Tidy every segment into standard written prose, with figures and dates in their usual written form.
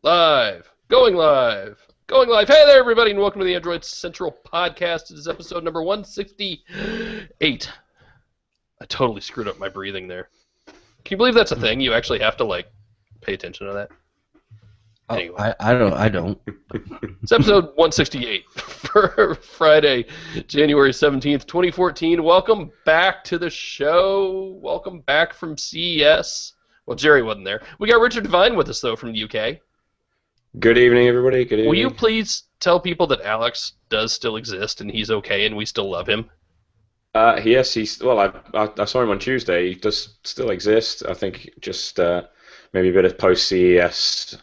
Live. Going live. Going live. Hey there, everybody, and welcome to the Android Central Podcast. It is episode number 168. I totally screwed up my breathing there. Can you believe that's a thing? You actually have to, pay attention to that? Oh, Anyway. I don't. It's episode 168 for Friday, January 17th, 2014. Welcome back to the show. Welcome back from CES. Well, Jerry wasn't there. We got Richard Devine with us, though, from the UK. Good evening, everybody. Good evening. Will you please tell people that Alex does still exist and he's okay and we still love him? Yes, I saw him on Tuesday. He does still exist. I think just maybe a bit of post-CES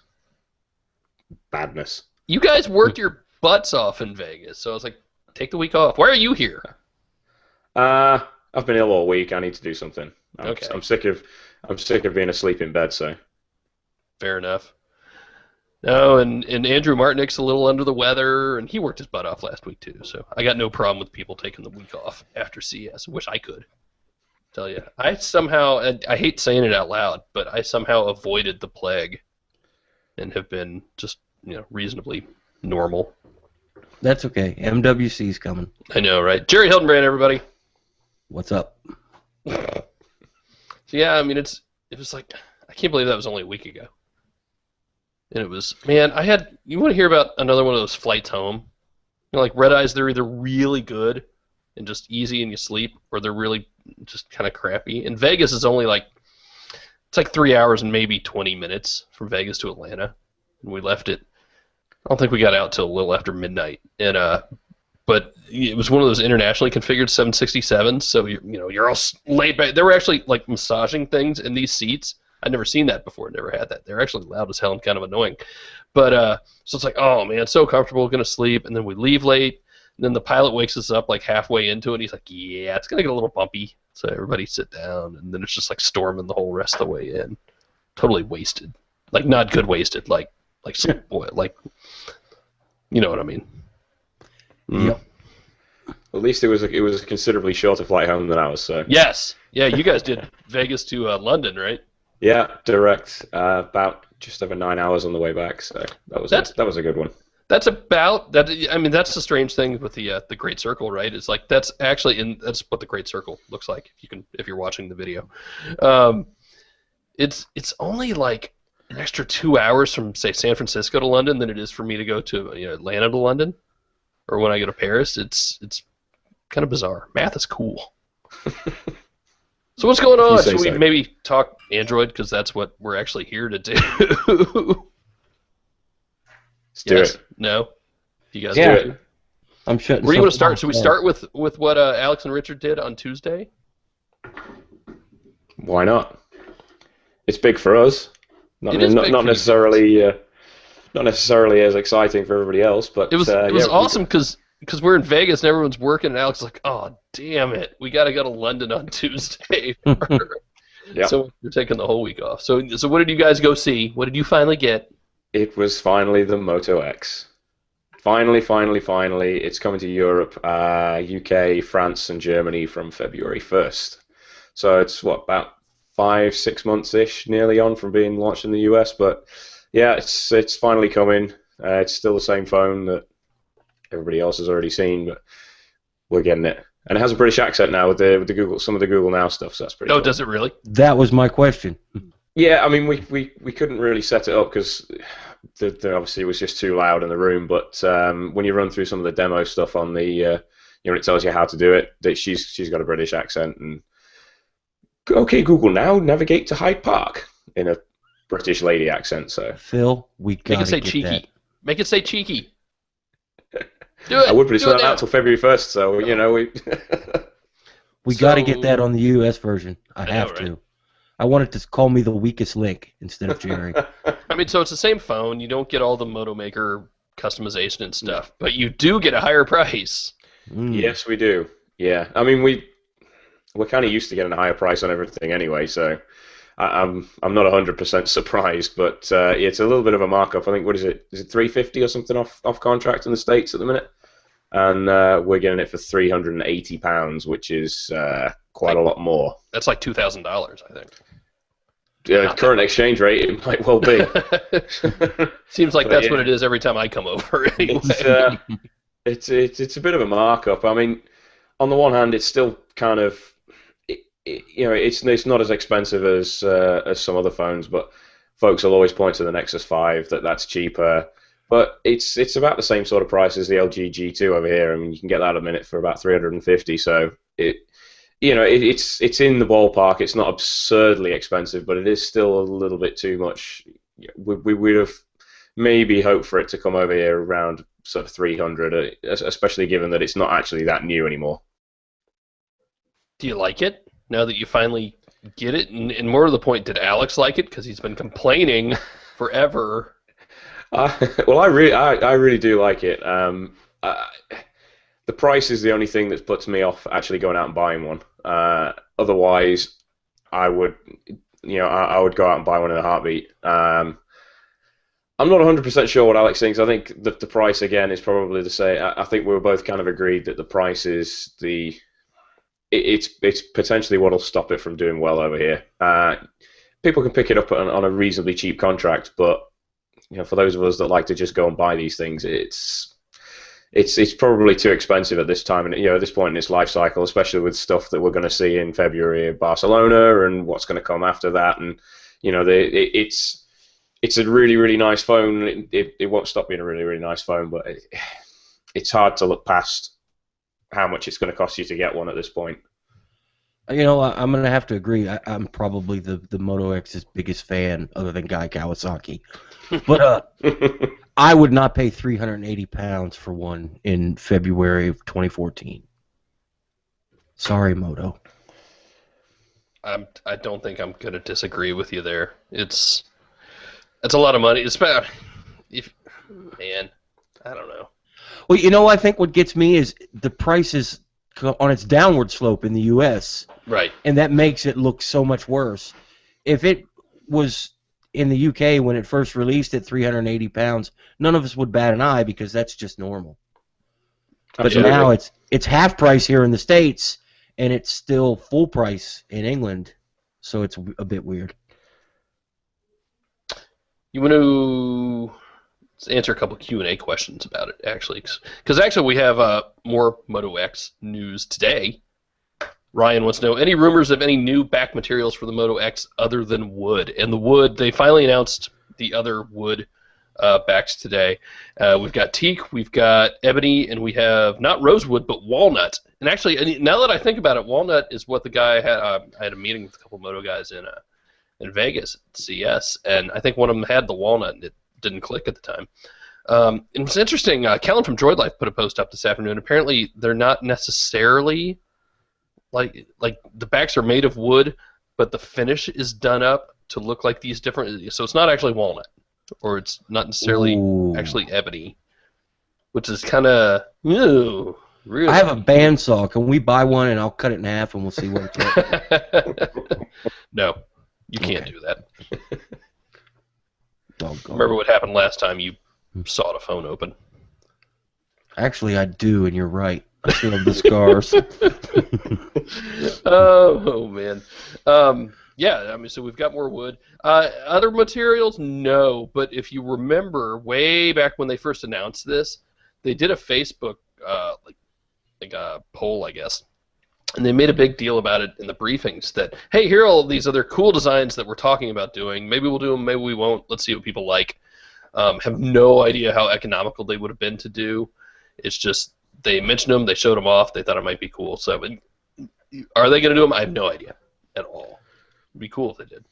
badness. You guys worked your butts off in Vegas, so I was like, take the week off. Why are you here? I've been ill all week. I need to do something. Okay. I'm sick of being asleep in bed. So. Fair enough. No, and Andrew Martinick's a little under the weather, and he worked his butt off last week too. So I got no problem with people taking the week off after CES. Wish I could. Tell you, I somehow, and I hate saying it out loud, but I somehow avoided the plague, and have been just reasonably normal. That's okay. MWC's coming. I know, right? Jerry Hildenbrand, everybody. What's up? So yeah, I mean, it was like, I can't believe that was only a week ago. And it was, man, you want to hear about another one of those flights home? Like red eyes, they're either really good and just easy and you sleep, or they're really just kind of crappy. And Vegas is only it's like 3 hours and maybe 20 minutes from Vegas to Atlanta. And we left it, I don't think we got out till a little after midnight. And, but it was one of those internationally configured 767s, so you're all laid back. There were actually massaging things in these seats. I'd never seen that before. Never had that. They're actually loud as hell and kind of annoying. But so it's like, oh man, so comfortable, gonna sleep, and then we leave late. And then the pilot wakes us up halfway into it. And he's like, yeah, it's gonna get a little bumpy. So everybody sit down, and then it's just storming the whole rest of the way in. Totally wasted. Not good wasted. Boy, you know what I mean. Yep. At least it was a considerably shorter flight home than ours. So. Yes. Yeah, you guys did Vegas to London, right? Yeah, direct. About just over 9 hours on the way back. So that was a good one. That's about that. I mean, that's the strange thing with the Great Circle, right? Is that's actually that's what the Great Circle looks like if you're watching the video. It's only an extra 2 hours from say San Francisco to London than it is for me to go to Atlanta to London, or when I go to Paris. It's kind of bizarre. Math is cool. So what's going on? Should we maybe talk Android, because that's what we're actually here to do? Let's do it. No? You guys do it. I'm shutting. Where do you want to start? Should we start with what Alex and Richard did on Tuesday? Why not? It's big for us. Not necessarily as exciting for everybody else, but it was awesome because we're in Vegas and everyone's working, and Alex is like, oh damn it, we got to go to London on Tuesday. Yeah. So you're taking the whole week off. So what did you guys go see? What did you finally get? It was finally the Moto X. Finally, it's coming to Europe, UK, France, and Germany from February 1st. So it's about 5-6 months-ish, nearly on from being launched in the US. But yeah, it's finally coming. It's still the same phone that everybody else has already seen, but we're getting it. And it has a British accent now with the Google, some of the Google Now stuff. So that's pretty. Oh, cool. Does it really? That was my question. Yeah, I mean, we couldn't really set it up because obviously it was just too loud in the room. But when you run through some of the demo stuff on the, it tells you how to do it. That she's got a British accent, and okay, Google Now, navigate to Hyde Park in a British lady accent. So Phil, we got Make it say get cheeky. that. Make it say cheeky. Do it. I would, but it's Do it not now. out till February 1st. So we. We got to get that on the US version. I know, have right? to. I want it to call me the weakest link instead of Jerry. I mean, so it's the same phone. You don't get all the Moto Maker customization and stuff, but you do get a higher price. Yes, we do. Yeah, I mean we're kind of used to getting a higher price on everything anyway, so I'm not 100% surprised, but it's a little bit of a markup. I think what is it? Is it $350 or something off contract in the States at the minute? And we're getting it for £380, which is quite a lot more. That's like $2,000, I think. current exchange rate, it might well be. Seems like But that's yeah. what it is every time I come over. Anyway. It's a bit of a markup. I mean, on the one hand, it's still kind of it's not as expensive as some other phones, but folks will always point to the Nexus 5 that's cheaper. But it's about the same sort of price as the LG G2 over here. I mean, you can get that at a minute for about 350. So it's in the ballpark. It's not absurdly expensive, but it is still a little bit too much. We would have maybe hoped for it to come over here around sort of 300, especially given that it's not actually that new anymore. Do you like it now that you finally get it? And more to the point, did Alex like it? Because he's been complaining forever. Well, I really do like it. The price is the only thing that's puts me off actually going out and buying one. Otherwise, I would go out and buy one in a heartbeat. I'm not 100% sure what Alex thinks. I think the price again is probably the same. I think we were both kind of agreed that the price is it's potentially what'll stop it from doing well over here. People can pick it up on a reasonably cheap contract, but for those of us that like to just go and buy these things, it's probably too expensive at this time, and at this point in its life cycle, especially with stuff that we're going to see in February in Barcelona and what's going to come after that, and it's a really, really nice phone. It won't stop being a really, really nice phone, but it's hard to look past how much it's going to cost you to get one at this point. I'm going to have to agree. I'm probably the Moto X's biggest fan, other than Guy Kawasaki. But I would not pay £380 for one in February of 2014. Sorry, Moto. I don't think I'm going to disagree with you there. It's a lot of money. Man, I don't know. Well, I think what gets me is the price is on its downward slope in the U.S. Right. And that makes it look so much worse. If it was in the UK when it first released at £380, none of us would bat an eye because that's just normal. But Absolutely. now it's half price here in the States, and it's still full price in England, so it's a bit weird. You want to answer a couple Q&A questions about it, actually. Because actually we have more Moto X news today. Ryan wants to know, any rumors of any new back materials for the Moto X other than wood? And the wood, they finally announced the other wood backs today. We've got teak, we've got ebony, and we have not rosewood, but walnut. And actually, now that I think about it, walnut is what the guy had. I had a meeting with a couple Moto guys in Vegas at CS, and I think one of them had the walnut, and it didn't click at the time. And it's interesting, Kellen from Droid Life put a post up this afternoon. Apparently, they're not necessarily like the backs are made of wood, but the finish is done up to look like these different. So it's not actually walnut, or it's not necessarily actually ebony, which is kind of really. I have a bandsaw. Can we buy one and I'll cut it in half and we'll see what it's like? No, you can't do that. Doggone. Remember what happened last time you sawed a phone open? Actually, I do, and you're right. I still have the scars. Oh man. Yeah, I mean, so we've got more wood. Other materials, no. But if you remember, way back when they first announced this, they did a Facebook like a poll, I guess, and they made a big deal about it in the briefings. That hey, here are all these other cool designs that we're talking about doing. Maybe we'll do them, maybe we won't. Let's see what people like. Have no idea how economical they would have been to do. It's just they mentioned them, they showed them off, they thought it might be cool. So, are they going to do them? I have no idea at all. It'd be cool if they did.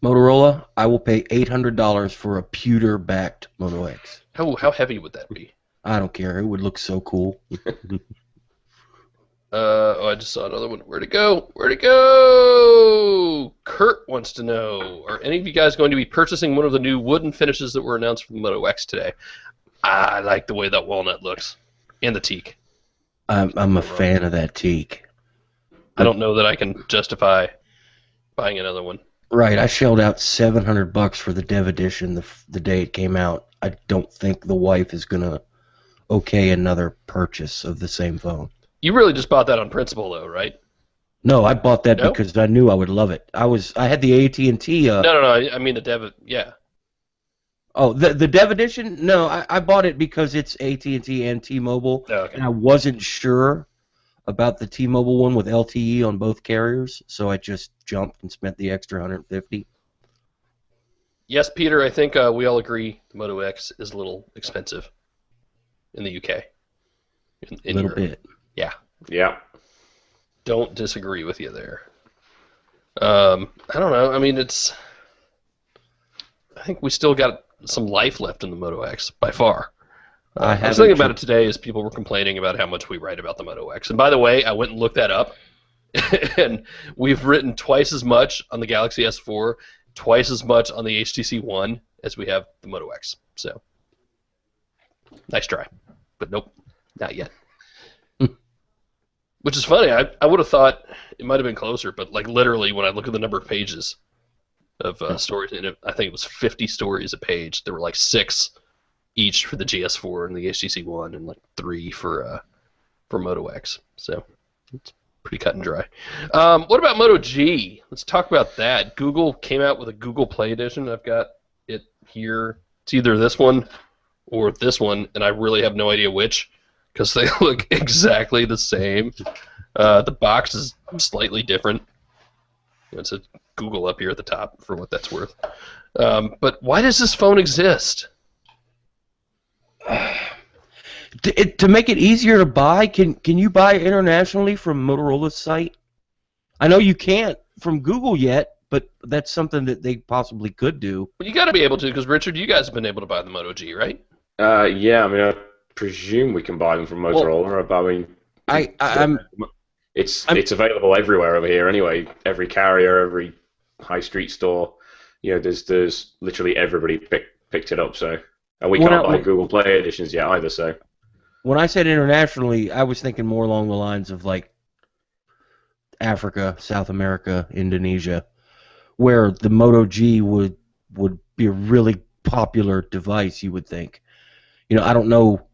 Motorola, I will pay $800 for a pewter-backed Moto X. How heavy would that be? I don't care. It would look so cool. I just saw another one. Where'd it go? Where'd it go? Kurt wants to know, are any of you guys going to be purchasing one of the new wooden finishes that were announced from the Moto X today? I like the way that walnut looks. And the teak. I'm a fan of that teak. I don't know that I can justify buying another one. Right, I shelled out $700 for the Dev Edition the day it came out. I don't think the wife is going to okay another purchase of the same phone. You really just bought that on principle, though, right? No, I bought that No? because I knew I would love it. I had the AT&T. No. I mean the Dev. Yeah. Oh, the Dev Edition. No, I bought it because it's AT&T and T-Mobile, Oh, okay. and I wasn't sure about the T-Mobile one with LTE on both carriers, so I just jumped and spent the extra 150. Yes, Peter. I think we all agree the Moto X is a little expensive in the UK. A little Europe. bit. Yeah. Yeah. Don't disagree with you there. I don't know. I mean, I think we still got some life left in the Moto X by far. I was thinking about it today as people were complaining about how much we write about the Moto X. And by the way, I went and looked that up, and we've written twice as much on the Galaxy S4, twice as much on the HTC One as we have the Moto X. So, nice try. But nope, not yet. Which is funny. I would have thought it might have been closer, but like literally when I look at the number of pages of stories, and I think it was 50 stories a page. There were like 6 each for the GS4 and the HTC One, and like 3 for Moto X. So it's pretty cut and dry. What about Moto G? Let's talk about that. Google came out with a Google Play Edition. I've got it here. It's either this one or this one, and I really have no idea which because they look exactly the same. The box is slightly different. It says Google up here at the top for what that's worth. But why does this phone exist? To make it easier to buy, can you buy internationally from Motorola's site? I know you can't from Google yet, but that's something that they possibly could do. Well, you got to be able to, because Richard, you guys have been able to buy the Moto G, right? Yeah, I mean, I presume we can buy them from Motorola. But I mean, it's available everywhere over here anyway. Every carrier, every high street store. You know, there's literally everybody picked it up. So, and we can't buy Google Play editions yet either. So, when I said internationally, I was thinking more along the lines of like Africa, South America, Indonesia, where the Moto G would be a really popular device. You would think. You know, I don't know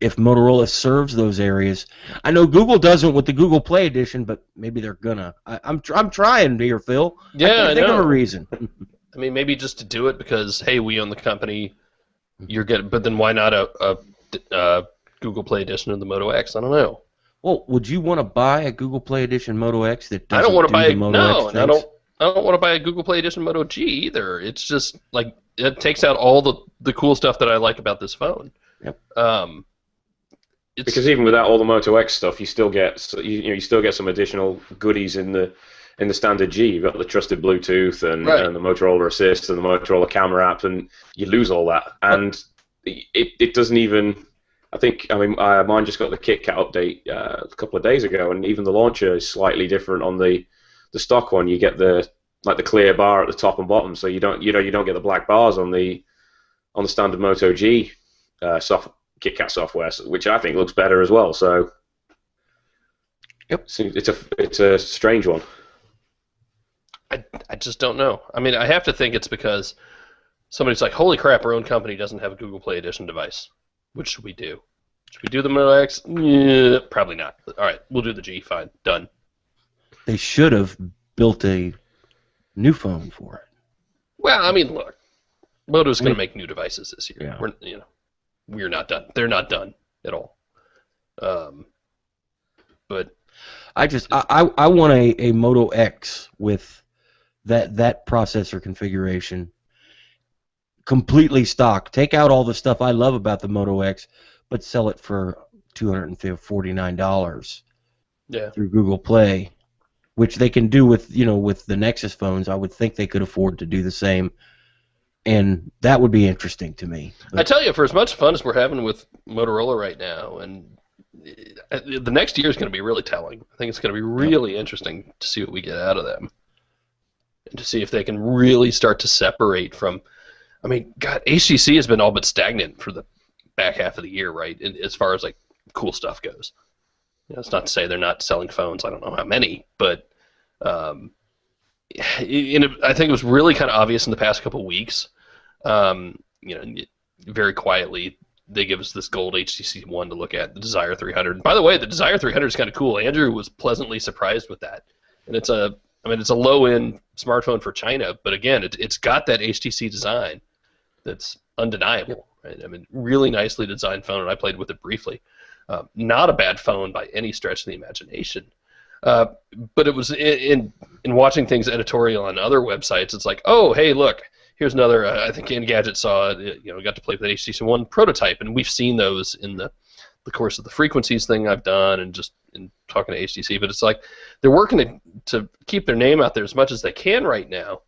if Motorola serves those areas. I know Google doesn't with the Google Play Edition, but maybe they're gonna. I'm trying here, Phil. Yeah, I think of a reason. I mean, maybe just to do it because hey, we own the company. You're good, but then why not a Google Play Edition of the Moto X? I don't know. Well, would you want to buy a Google Play Edition Moto X that doesn't I don't want to buy the Moto X I don't want to buy a Google Play Edition Moto G either. It's just like it takes out all the cool stuff that I like about this phone. Yep. Because even without all the Moto X stuff, you still get some additional goodies in the standard G. You've got the trusted Bluetooth and the Motorola Assist and the Motorola camera app, and you lose all that. And it doesn't even. Mine just got the KitKat update a couple of days ago, and even the launcher is slightly different on the stock one. You get the clear bar at the top and bottom, so you don't get the black bars on the standard Moto G KitKat software, which I think looks better as well. So, yep, it's a strange one. I just don't know. I mean, I have to think it's because somebody's like, holy crap, our own company doesn't have a Google Play Edition device. What should we do? Should we do the Moto X? Yeah, probably not. All right, we'll do the G. Fine, done. They should have built a new phone for it. Well, I mean, look, Moto's going to make new devices this year. Yeah. We're not done. They're not done at all. But I want a Moto X with that processor configuration completely stock. Take out all the stuff I love about the Moto X, but sell it for $249 through Google Play, which they can do with the Nexus phones. I would think they could afford to do the same, and that would be interesting to me. I tell you, for as much fun as we're having with Motorola right now, and the next year is going to be really telling. I think it's going to be really interesting to see what we get out of them, and to see if they can really start to separate from. I mean, God, HTC has been all but stagnant for the back half of the year, right? As far as like cool stuff goes. It's not to say they're not selling phones. I don't know how many, but I think it was really kind of obvious in the past couple of weeks. Very quietly, they give us this gold HTC One to look at, the Desire 300. By the way, the Desire 300 is kind of cool. Andrew was pleasantly surprised with that. and it's a low-end smartphone for China, but again, it's got that HTC design that's undeniable. Right? I mean, really nicely designed phone, and I played with it briefly. Not a bad phone by any stretch of the imagination. But it was in watching things editorial on other websites, it's like, oh, hey, look, here's another. I think Engadget saw it, got to play with the HTC One prototype, and we've seen those in the course of the frequencies thing I've done, and just in talking to HTC. But it's like they're working to keep their name out there as much as they can right now,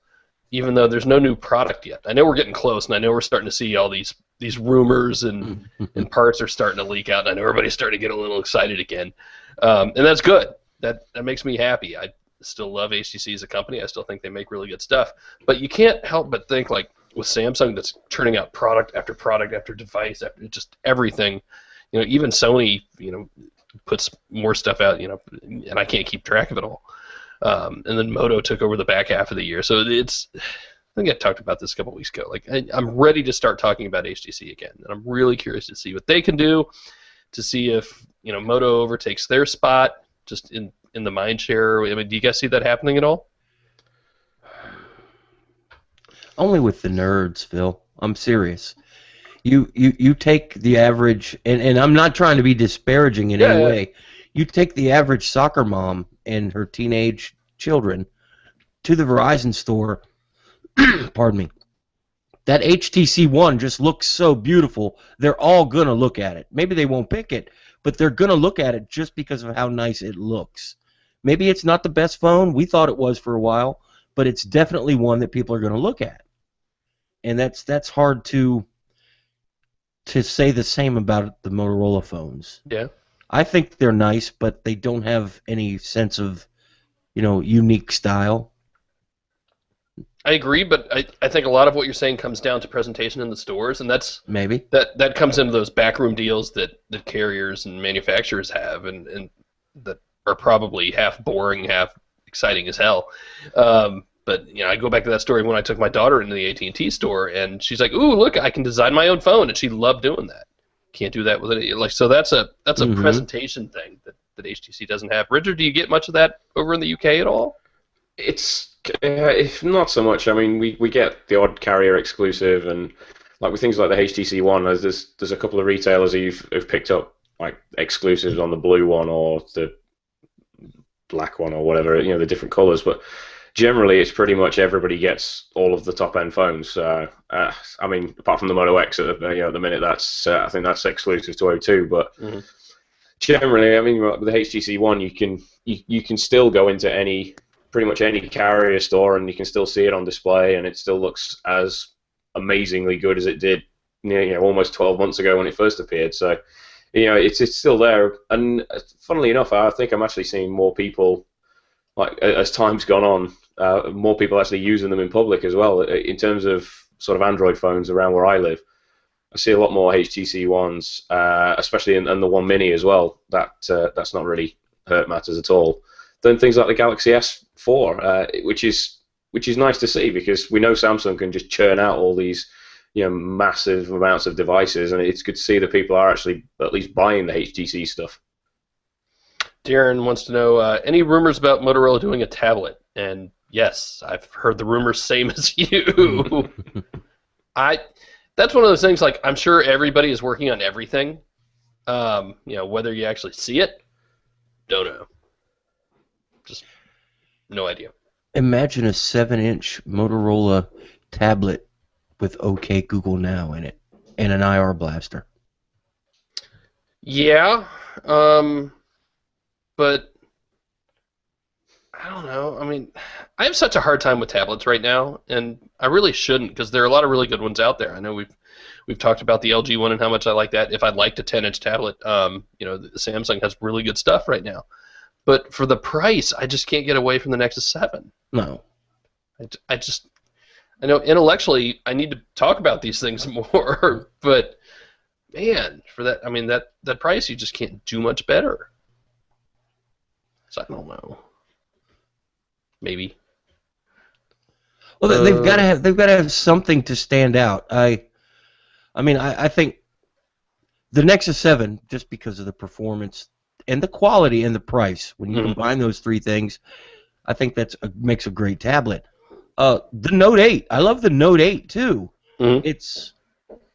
even though there's no new product yet. I know we're getting close, and I know we're starting to see all these rumors and parts are starting to leak out, and I know everybody's starting to get a little excited again, and that's good. That makes me happy. I still love HTC as a company. I still think they make really good stuff. But you can't help but think, like, with Samsung that's churning out product after product after device after just everything, even Sony, puts more stuff out, and I can't keep track of it all. And then Moto took over the back half of the year. So I think I talked about this a couple weeks ago. Like, I'm ready to start talking about HTC again. And I'm really curious to see what they can do, to see if, Moto overtakes their spot, just in the mind share. I mean, do you guys see that happening at all? Only with the nerds, Phil. I'm serious. You take the average, and I'm not trying to be disparaging in any way. You take the average soccer mom and her teenage children to the Verizon store. Pardon me. That HTC One just looks so beautiful. They're all gonna look at it. Maybe they won't pick it, but they're going to look at it just because of how nice it looks. Maybe it's not the best phone. We thought it was for a while, but it's definitely one that people are going to look at. And that's hard to say the same about the Motorola phones. Yeah. I think they're nice, but they don't have any sense of, unique style. I agree, but I think a lot of what you're saying comes down to presentation in the stores, and that's maybe that comes into those backroom deals that carriers and manufacturers have, and that are probably half boring, half exciting as hell. But I go back to that story when I took my daughter into the AT&T store, and she's like, "Ooh, look, I can design my own phone," and she loved doing that. Can't do that with it. Like, so that's a presentation thing that HTC doesn't have. Richard, do you get much of that over in the UK at all? It's not so much. I mean, we get the odd carrier exclusive, and like with things like the HTC One, there's a couple of retailers who've picked up like exclusives on the blue one or the black one or whatever, the different colors. But generally, it's pretty much everybody gets all of the top end phones. I mean, apart from the Moto X, at the minute, that's I think that's exclusive to O2. But generally, I mean, with the HTC One, you can still go into pretty much any carrier store, and you can still see it on display, and it still looks as amazingly good as it did, almost 12 months ago when it first appeared. So, it's still there. And funnily enough, I think I'm actually seeing more people, like as time's gone on, more people actually using them in public as well. In terms of sort of Android phones around where I live, I see a lot more HTC Ones, especially in the One Mini as well. That's not really hurt matters at all. Than things like the Galaxy S4, which is nice to see, because we know Samsung can just churn out all these massive amounts of devices, and it's good to see that people are actually at least buying the HTC stuff. Darren wants to know any rumors about Motorola doing a tablet, and yes, I've heard the rumors same as you. That's one of those things, like, I'm sure everybody is working on everything. Whether you actually see it, don't know. Just no idea. Imagine a 7-inch Motorola tablet with OK Google Now in it and an IR blaster. Yeah, but I don't know. I mean, I have such a hard time with tablets right now, and I really shouldn't, because there are a lot of really good ones out there. I know we've talked about the LG one and how much I like that. If I'd liked a 10-inch tablet, Samsung has really good stuff right now. But for the price, I just can't get away from the Nexus 7. No. I know intellectually I need to talk about these things more, but man, for that, I mean, that price, you just can't do much better. So I don't know. Maybe. Well, they've got to have something to stand out. I think the Nexus 7, just because of the performance and the quality and the price, when you combine those three things, I think makes a great tablet. The Note 8, I love the Note 8 too. Mhm.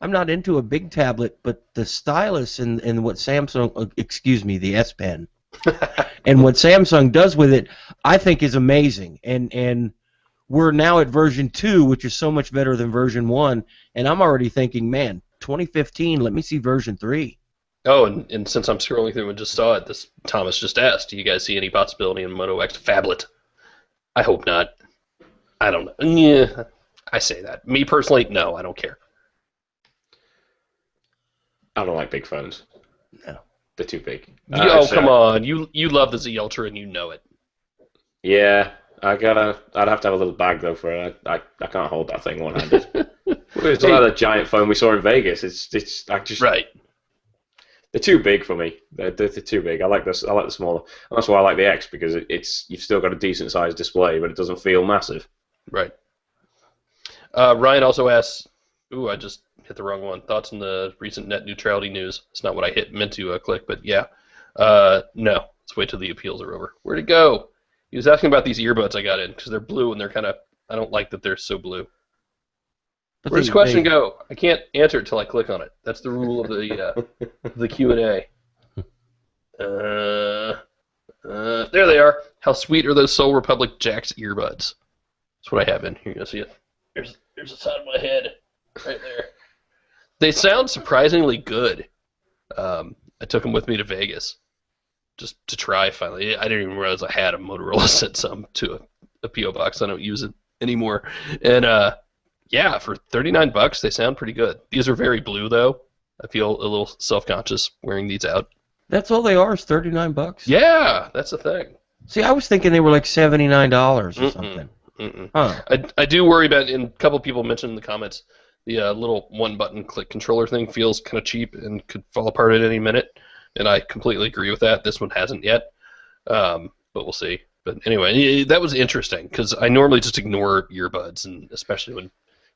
I'm not into a big tablet, but the stylus and what Samsung, the S Pen, and what Samsung does with it, I think is amazing. And we're now at version 2, which is so much better than version 1, and I'm already thinking, man, 2015, let me see version 3. Oh, and since I'm scrolling through and just saw it, this Thomas just asked, do you guys see any possibility in Moto X phablet? I hope not. I don't know. Yeah, I say that. Me personally, no, I don't care. I don't like big phones. No. They're too big. Oh, come on. You love the Z Ultra and you know it. Yeah, I'd have to have a little bag though for it. I can't hold that thing one-handed. It's like that giant phone we saw in Vegas. Right. They're too big for me. They're too big. I like the smaller, and that's why I like the X, because you've still got a decent sized display, but it doesn't feel massive. Right. Ryan also asks, ooh, I just hit the wrong one. Thoughts on the recent net neutrality news? It's not what I meant to click, but yeah. No. Let's wait till the appeals are over. Where'd it go? He was asking about these earbuds I got in, because they're blue, and they're kind of, I don't like that they're so blue. But Where's the question go? I can't answer it till I click on it. That's the rule of the Q&A. There they are. How sweet are those Soul Republic Jack's earbuds? That's what I have in. Here, you see it. There's the side of my head right there. They sound surprisingly good. I took them with me to Vegas just to try finally. I didn't even realize I had a Motorola sent some to a P.O. box. I don't use it anymore. And yeah, for $39, they sound pretty good. These are very blue, though. I feel a little self-conscious wearing these out. That's all they are, is $39? Yeah, that's the thing. See, I was thinking they were like $79 or something. Huh. I do worry about, and a couple people mentioned in the comments, the little one-button click controller thing feels kind of cheap and could fall apart at any minute, and I completely agree with that. This one hasn't yet, but we'll see. But anyway, that was interesting, because I normally just ignore earbuds, and especially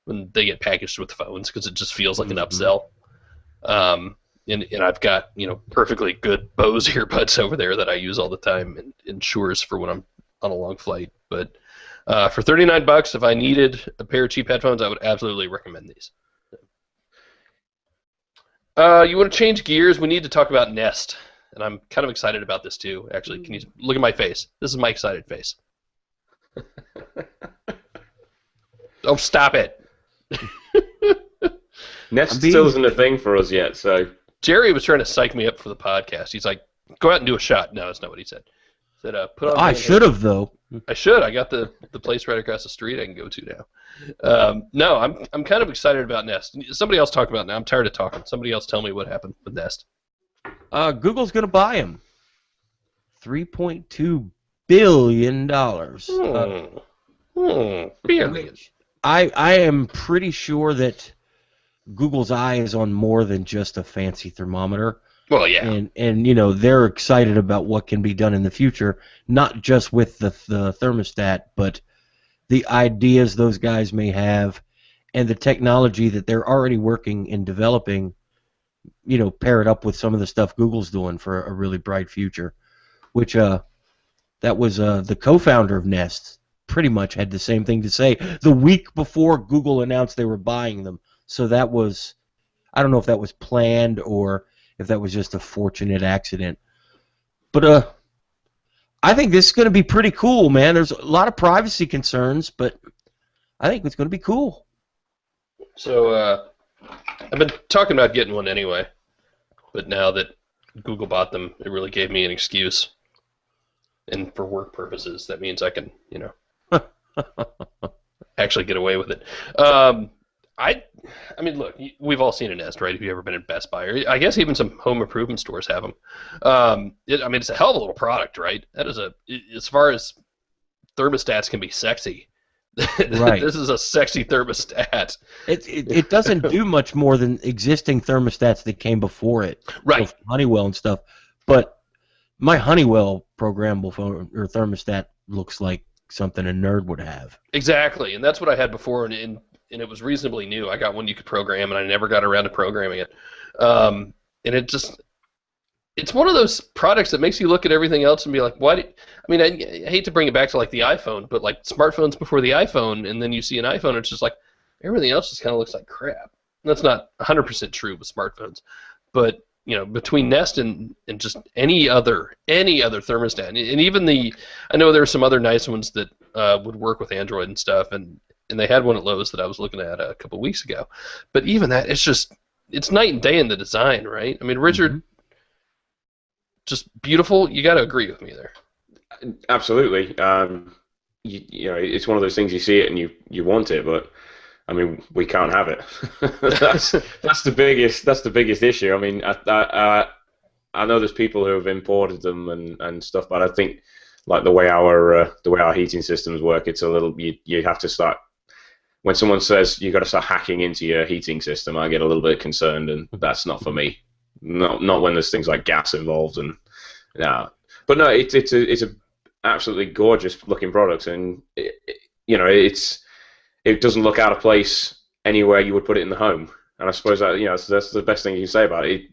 when they get packaged with phones, because it just feels like an upsell. And I've got perfectly good Bose earbuds over there that I use all the time and ensures for when I'm on a long flight. But for $39, if I needed a pair of cheap headphones, I would absolutely recommend these. You want to change gears? We need to talk about Nest, and I'm kind of excited about this too. Actually, can you look at my face? This is my excited face. Oh, stop it! Nest still isn't a thing for us yet, so. Jerry was trying to psych me up for the podcast. He's like, go out and do a shot. No, that's not what he said. He said, put on. I should have, though. I should. I got the place right across the street I can go to now. No, I'm kind of excited about Nest. Somebody else talk about it now. I'm tired of talking. Somebody else tell me what happened with Nest. Google's going to buy him. $3.2 billion. Billion. I am pretty sure that Google's eye is on more than just a fancy thermometer. Well, yeah. And they're excited about what can be done in the future, not just with the thermostat, but the ideas those guys may have and the technology that they're already working and developing, pair it up with some of the stuff Google's doing for a really bright future, which that was the co-founder of Nest pretty much had the same thing to say the week before Google announced they were buying them. So that was, I don't know if that was planned or if that was just a fortunate accident. But I think this is going to be pretty cool, man. There's a lot of privacy concerns, but I think it's going to be cool. So I've been talking about getting one anyway, but now that Google bought them, it really gave me an excuse. And for work purposes, that means I can, actually get away with it. I mean, look, we've all seen a Nest, right? If you've ever been at Best Buy, or I guess even some home improvement stores have them. It's a hell of a little product, right? That is as far as thermostats can be sexy. Right. This is a sexy thermostat. It doesn't do much more than existing thermostats that came before it. Right. So Honeywell and stuff. But my Honeywell programmable phone or thermostat looks like something a nerd would have. Exactly, and that's what I had before, and it was reasonably new. I got one you could program, and I never got around to programming it. And it it's one of those products that makes you look at everything else and be like, why? I mean, I hate to bring it back to like the iPhone, but like smartphones before the iPhone, and then you see an iPhone, it's just like everything else just kind of looks like crap. That's not 100% true with smartphones, but between Nest and just any other thermostat, and even I know there are some other nice ones that would work with Android and stuff, and they had one at Lowe's that I was looking at a couple weeks ago, but even that, it's night and day in the design, right? I mean, Richard, just beautiful. You got to agree with me there. Absolutely. It's one of those things, you see it and you want it, but I mean, we can't have it. that's the biggest issue. I mean, I know there's people who have imported them and stuff, but I think like the way our heating systems work, it's a little, you have to start, when someone says you got to start hacking into your heating system, I get a little bit concerned, and that's not for me. Not when there's things like gas involved, and but no, it's a absolutely gorgeous looking product, and it doesn't look out of place anywhere you would put it in the home. And I suppose that that's the best thing you can say about it.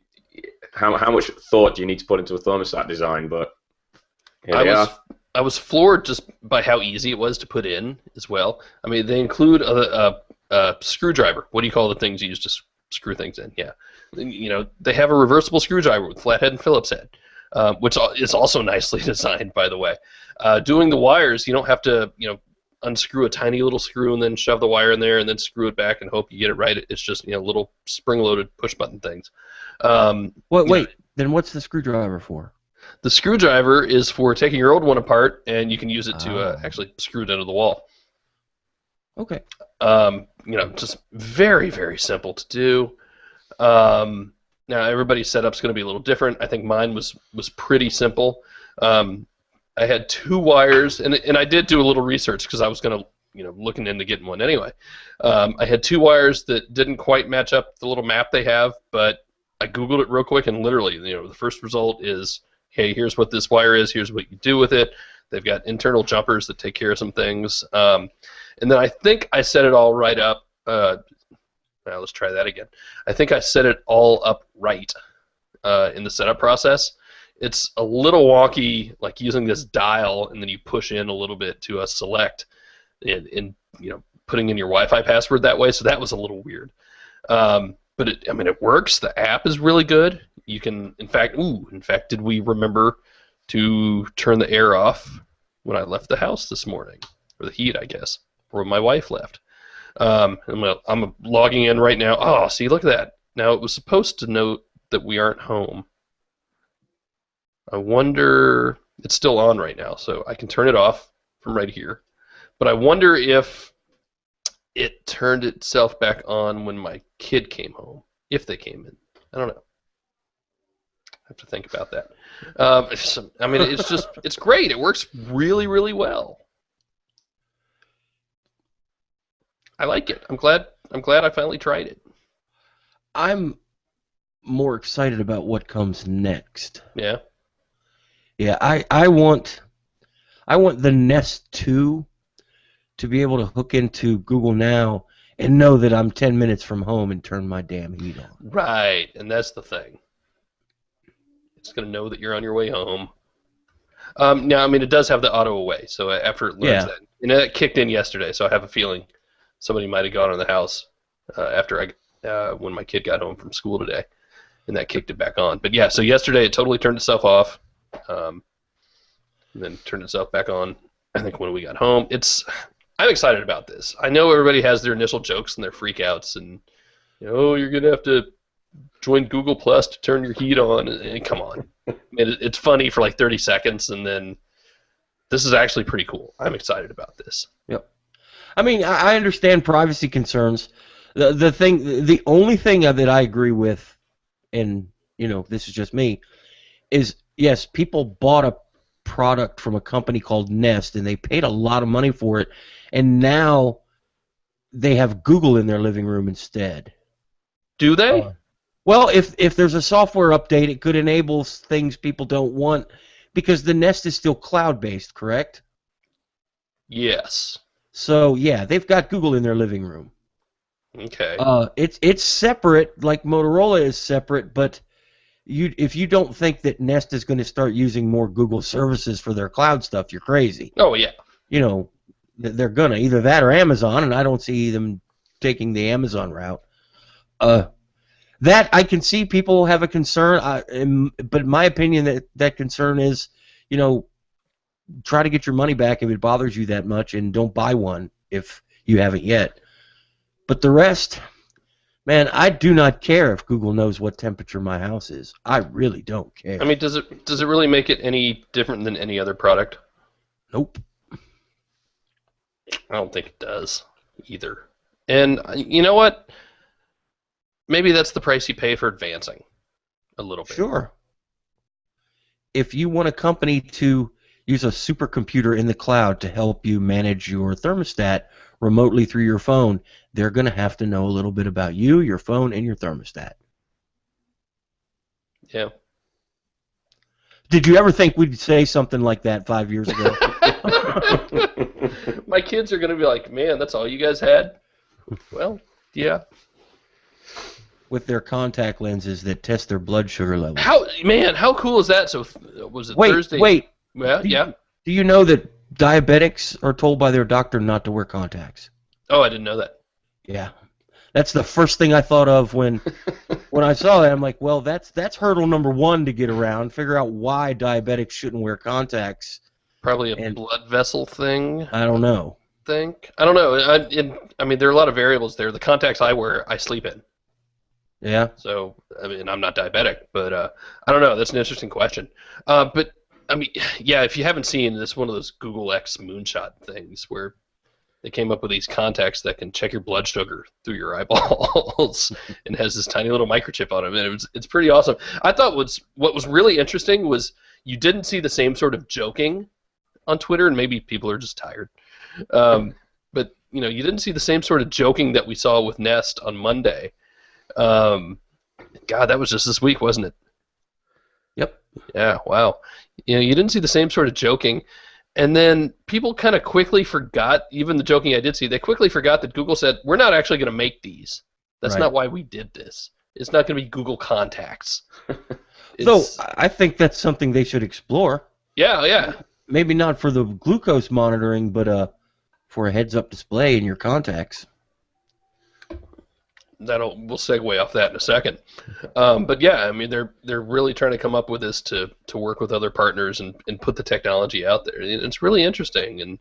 How much thought do you need to put into a thermostat design? But I was floored just by how easy it was to put in as well. I mean, they include a screwdriver. What do you call the things you use to screw things in? Yeah, they have a reversible screwdriver with flathead and Phillips head, which is also nicely designed, by the way. Doing the wires, you don't have to unscrew a tiny little screw and then shove the wire in there and then screw it back and hope you get it right. It's just little spring-loaded push-button things. Wait, then what's the screwdriver for? The screwdriver is for taking your old one apart, and you can use it to actually screw it into the wall. Okay. Just very, very simple to do. Now everybody's setup's going to be a little different. I think mine was pretty simple. I had 2 wires, and I did do a little research because I was going to, looking into getting one anyway. I had 2 wires that didn't quite match up the little map they have, but I Googled it real quick, and literally, the first result is, hey, here's what this wire is, here's what you do with it. They've got internal jumpers that take care of some things. And then I think I set it all right up. Now let's try that again. I think I set it all up right in the setup process. It's a little wonky, like using this dial, and then you push in a little bit to select, and putting in your Wi-Fi password that way. So that was a little weird, but it works. The app is really good. You can, in fact, did we remember to turn the air off when I left the house this morning, or the heat, I guess, or when my wife left? I'm logging in right now. Oh, see, look at that. Now it was supposed to note that we aren't home. I wonder, it's still on right now, so I can turn it off from right here. But I wonder if it turned itself back on when my kid came home, if they came in. I don't know. I have to think about that. It's great. It works really, really well. I like it. I'm glad I finally tried it. I'm more excited about what comes next. Yeah. Yeah, I want the Nest 2 to be able to hook into Google Now and know that I'm 10 minutes from home and turn my damn heat on. Right, and that's the thing. It's going to know that you're on your way home. Now, it does have the auto away, so after it learns that. And that kicked in yesterday, so I have a feeling somebody might have gone in the house after when my kid got home from school today, and that kicked it back on. But yeah, so yesterday it totally turned itself off. And then turned itself back on, I think, when we got home. I'm excited about this. I know everybody has their initial jokes and their freakouts, and you're gonna have to join Google Plus to turn your heat on. And come on, it's funny for like 30 seconds, and then this is actually pretty cool. I'm excited about this. Yep. I understand privacy concerns. The only thing that I agree with, and this is just me, is yes, people bought a product from a company called Nest, and they paid a lot of money for it, and now they have Google in their living room instead. Do they? Well, if there's a software update, it could enable things people don't want, because the Nest is still cloud-based, correct? Yes. So, yeah, they've got Google in their living room. Okay. It's separate, like Motorola is separate, but if you don't think that Nest is going to start using more Google services for their cloud stuff, you're crazy. Oh yeah. You know, they're gonna either that or Amazon, and I don't see them taking the Amazon route. That I can see people have a concern, but in my opinion, that concern is, try to get your money back if it bothers you that much, and don't buy one if you haven't yet. But the rest, man, I do not care if Google knows what temperature my house is. I really don't care. I mean, does it really make it any different than any other product? Nope. I don't think it does either. And you know what? Maybe that's the price you pay for advancing a little bit. Sure. If you want a company to use a supercomputer in the cloud to help you manage your thermostat remotely through your phone, they're going to have to know a little bit about you, your phone, and your thermostat. Yeah. Did you ever think we'd say something like that 5 years ago? My kids are going to be like, man, that's all you guys had? Well, yeah. With their contact lenses that test their blood sugar levels. How cool is that? So was it Thursday? Wait. Yeah. Do you know that diabetics are told by their doctor not to wear contacts? Oh, I didn't know that. Yeah. That's the first thing I thought of when I saw that. I'm like, well, that's hurdle number one to get around. Figure out why diabetics shouldn't wear contacts. Probably a blood vessel thing. I don't know. I don't know. I mean, there are a lot of variables there. The contacts I wear, I sleep in. Yeah. So, I mean, I'm not diabetic, but I don't know. That's an interesting question. But, I mean, yeah, if you haven't seen, this one of those Google X moonshot things where they came up with these contacts that can check your blood sugar through your eyeballs and has this tiny little microchip on them, and it's pretty awesome. I thought what was really interesting was you didn't see the same sort of joking on Twitter, and maybe people are just tired. But, you didn't see the same sort of joking that we saw with Nest on Monday. God, that was just this week, wasn't it? Yep. Yeah, wow. You didn't see the same sort of joking, and then people kind of quickly forgot, even the joking I did see, they quickly forgot that Google said, we're not actually going to make these. That's not why we did this. It's not going to be Google Contacts. So I think that's something they should explore. Yeah. Maybe not for the glucose monitoring, but for a heads-up display in your contacts. We'll segue off that in a second. But yeah, I mean, they're really trying to come up with this to work with other partners and put the technology out there. And it's really interesting, and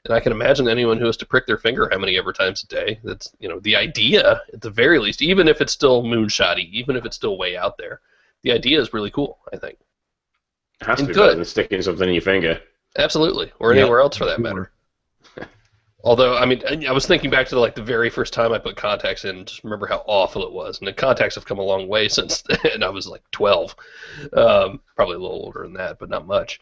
I can imagine anyone who has to prick their finger how many ever times a day. That's the idea at the very least, even if it's still moonshotty, even if it's still way out there, the idea is really cool. I think it has to be better than sticking something in your finger. Absolutely, or anywhere else for that matter. Although, I mean, I was thinking back to the very first time I put contacts in, just remember how awful it was. And the contacts have come a long way since then. I was like 12, probably a little older than that, but not much.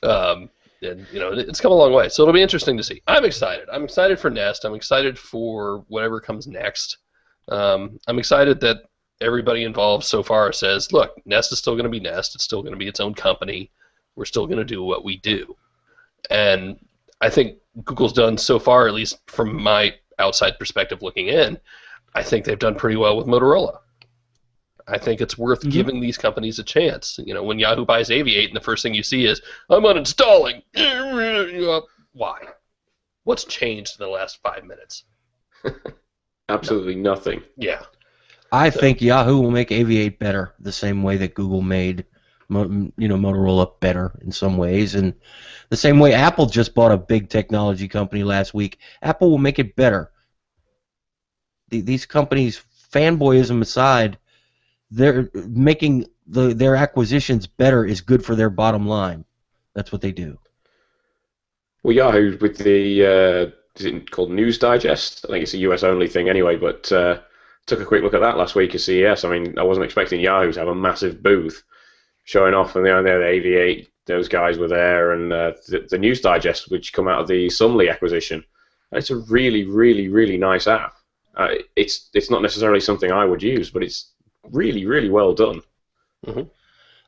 And it's come a long way, so it'll be interesting to see. I'm excited. I'm excited for Nest. I'm excited for whatever comes next. I'm excited that everybody involved so far says, look, Nest is still going to be Nest. It's still going to be its own company. We're still going to do what we do. And I think Google's done so far, at least from my outside perspective looking in, I think they've done pretty well with Motorola. I think it's worth giving these companies a chance. When Yahoo buys Aviate and the first thing you see is, I'm uninstalling. Why? What's changed in the last 5 minutes? Absolutely nothing. Yeah. I think Yahoo will make Aviate better the same way that Google made Motorola better in some ways, and the same way Apple just bought a big technology company last week. Apple will make it better. These companies, fanboyism aside, they're making their acquisitions better is good for their bottom line. That's what they do. Well, Yahoo with the is it called News Digest? I think it's a US only thing anyway, but took a quick look at that last week at CES. I mean, I wasn't expecting Yahoo to have a massive booth showing off, and there the Aviate, those guys were there, and the News Digest, which come out of the Sumly acquisition. It's a really, really, really nice app. It's not necessarily something I would use, but it's really, really well done. Mm-hmm.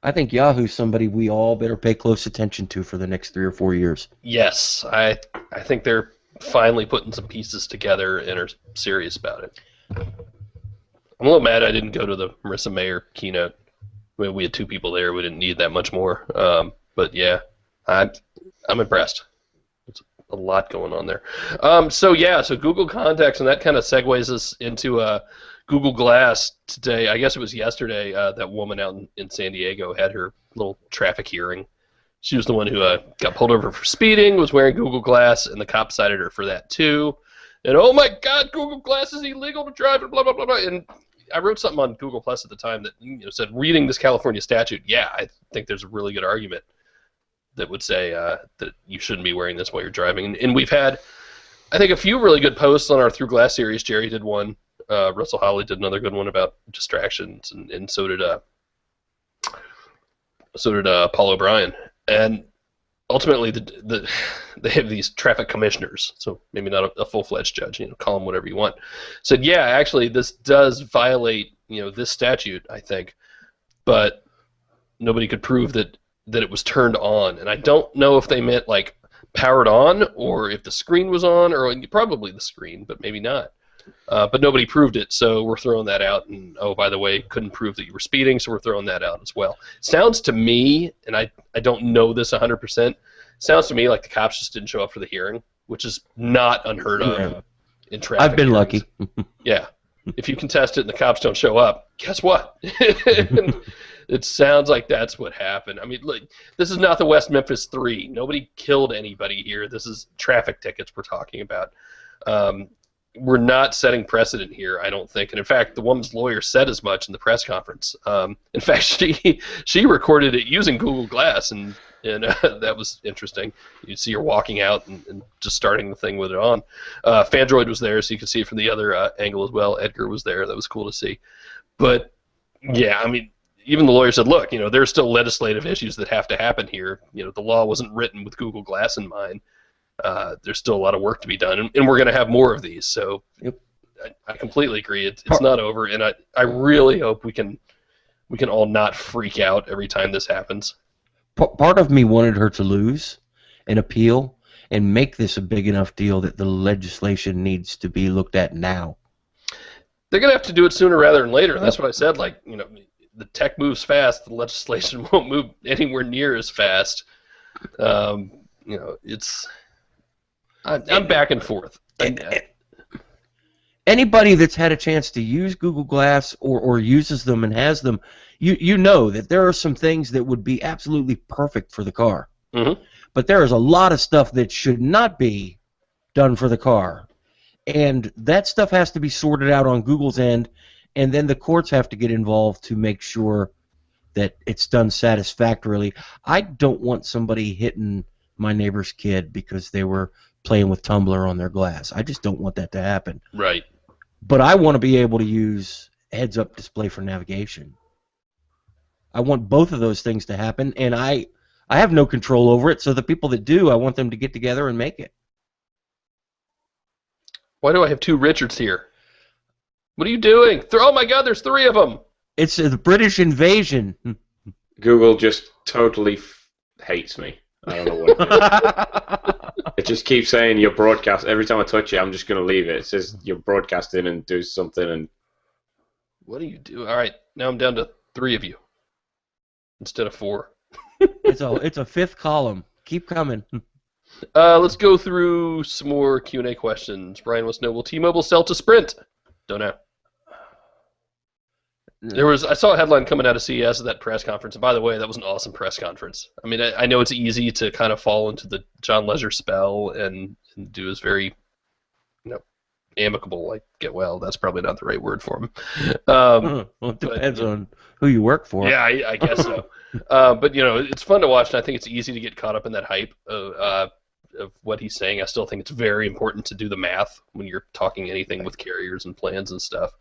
I think Yahoo's somebody we all better pay close attention to for the next 3 or 4 years. Yes, I think they're finally putting some pieces together and are serious about it. I'm a little mad I didn't go to the Marissa Mayer keynote. I mean, we had 2 people there. We didn't need that much more. But yeah, I'm impressed. There's a lot going on there. So Google Contacts, and that kind of segues us into Google Glass today. I guess it was yesterday. That woman out in San Diego had her little traffic hearing. She was the one who got pulled over for speeding, was wearing Google Glass, and the cop cited her for that too. And oh my God, Google Glass is illegal to drive, and blah blah blah blah. And I wrote something on Google Plus at the time that said, reading this California statute, yeah, I think there's a really good argument that would say that you shouldn't be wearing this while you're driving. And we've had, I think, a few really good posts on our Through Glass series. Jerry did one. Russell Holly did another good one about distractions, and so did Paul O'Brien. And ultimately, they have these traffic commissioners, so maybe not a full-fledged judge. Call them whatever you want. Said, yeah, actually, this does violate this statute, I think, but nobody could prove that it was turned on. And I don't know if they meant like powered on or if the screen was on, or probably the screen, but maybe not. But nobody proved it, so we're throwing that out. And oh, by the way, couldn't prove that you were speeding, so we're throwing that out as well. Sounds to me, and I don't know this 100%, sounds to me like the cops just didn't show up for the hearing, which is not unheard of in traffic. I've been lucky. Yeah. If you contest it and the cops don't show up, guess what? It sounds like that's what happened. I mean, look, this is not the West Memphis 3. Nobody killed anybody here. This is traffic tickets we're talking about. We're not setting precedent here, I don't think. And in fact, the woman's lawyer said as much in the press conference. In fact, she recorded it using Google Glass, and that was interesting. You see her walking out and just starting the thing with it on. Fandroid was there, so you could see it from the other angle as well. Edgar was there. That was cool to see. But yeah, I mean, even the lawyer said, look, there's still legislative issues that have to happen here. The law wasn't written with Google Glass in mind. There's still a lot of work to be done, and we're going to have more of these. So yep. I completely agree. It's not over, and I really hope we can all not freak out every time this happens. Part of me wanted her to lose and appeal and make this a big enough deal that the legislation needs to be looked at now. They're going to have to do it sooner rather than later. And that's what I said. Like, the tech moves fast. The legislation won't move anywhere near as fast. It's... I'm back and forth. Anybody that's had a chance to use Google Glass or uses them and has them, you know that there are some things that would be absolutely perfect for the car. Mm-hmm. But there is a lot of stuff that should not be done for the car. And that stuff has to be sorted out on Google's end, and then the courts have to get involved to make sure that it's done satisfactorily. I don't want somebody hitting my neighbor's kid because they were playing with Tumblr on their glass. I just don't want that to happen. Right. But I want to be able to use heads-up display for navigation. I want both of those things to happen, and I have no control over it, so the people that do, I want them to get together and make it. Why do I have 2 Richards here? What are you doing? Oh my God, there's 3 of them! It's the British invasion. Google just totally hates me. I don't know what it is. It just keeps saying you're broadcast. Every time I touch it, I'm just going to leave it. It says you're broadcasting and do something. And what do you do? All right, now I'm down to 3 of you instead of 4. It's a 5th column. Keep coming. Let's go through some more Q&A questions. Brian wants to know, will T-Mobile sell to Sprint? Don't know. I saw a headline coming out of CES at that press conference, and by the way, that was an awesome press conference. I mean, I know it's easy to kind of fall into the John Legere spell and do his very, amicable, like, get well. That's probably not the right word for him. Well, it depends on who you work for. Yeah, I guess so. But, it's fun to watch, and I think it's easy to get caught up in that hype of what he's saying. I still think it's very important to do the math when you're talking anything with carriers and plans and stuff.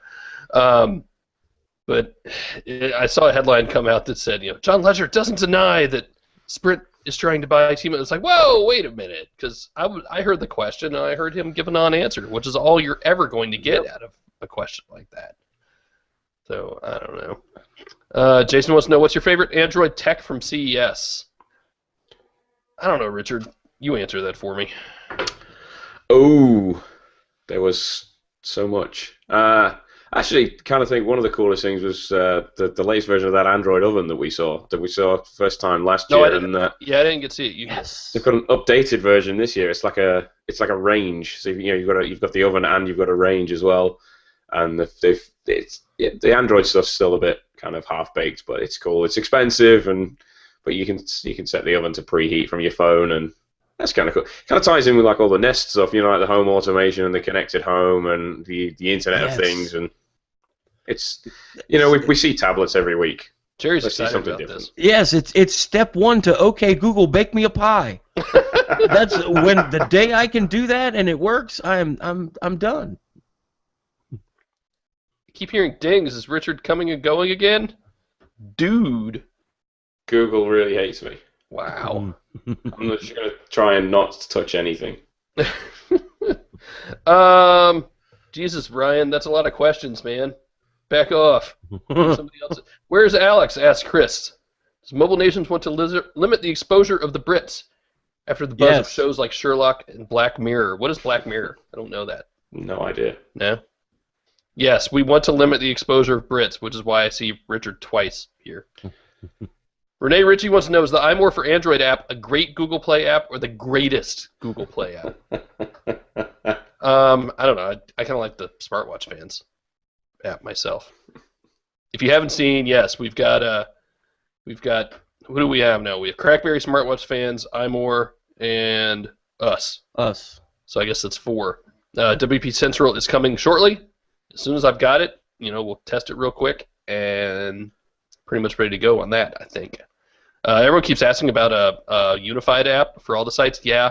But I saw a headline come out that said, John Legere doesn't deny that Sprint is trying to buy T-Mobile. It's like, whoa, wait a minute, because I heard the question and I heard him give a non-answer, which is all you're ever going to get out of a question like that. So I don't know. Jason wants to know, what's your favorite Android tech from CES? I don't know, Richard. You answer that for me. Oh, there was so much. Actually, kind of think one of the coolest things was the latest version of that Android oven that we saw first time last No, I year, didn't. and Yeah, I didn't get to see it. You Yes. they've got an updated version this year. It's like a range. So you've got the oven and you've got a range as well. And the Android stuff's still a bit kind of half baked, but it's cool. It's expensive, but you can set the oven to preheat from your phone, and that's kind of cool. Kind of ties in with like all the Nest stuff, like the home automation and the connected home and the Internet of Yes. Things, and it's we see tablets every week. Jerry's Let's see excited something about different. this. Yes, it's step one to okay Google, bake me a pie. That's when the day I can do that and it works, I'm done. I keep hearing dings. Is Richard coming and going again? Dude. Google really hates me. Wow. I'm just going to try and not touch anything. Jesus, Ryan, that's a lot of questions, man. Back off. Somebody else. Where's Alex? Asked Chris. Does mobile nations want to limit the exposure of the Brits after the buzz of Yes. shows like Sherlock and Black Mirror? What is Black Mirror? I don't know that. No idea. No? Yes, we want to limit the exposure of Brits, which is why I see Richard twice here. Renee Ritchie wants to know, is the iMore for Android app a great Google Play app or the greatest Google Play app? I don't know. I kind of like the Smartwatch Fans app myself. If you haven't seen, yes, we've got who do we have now? We have Crackberry, Smartwatch Fans, iMore, and us. Us. So I guess that's 4. WP Central is coming shortly. As soon as I've got it, we'll test it real quick and pretty much ready to go on that, I think. Everyone keeps asking about a unified app for all the sites. Yeah,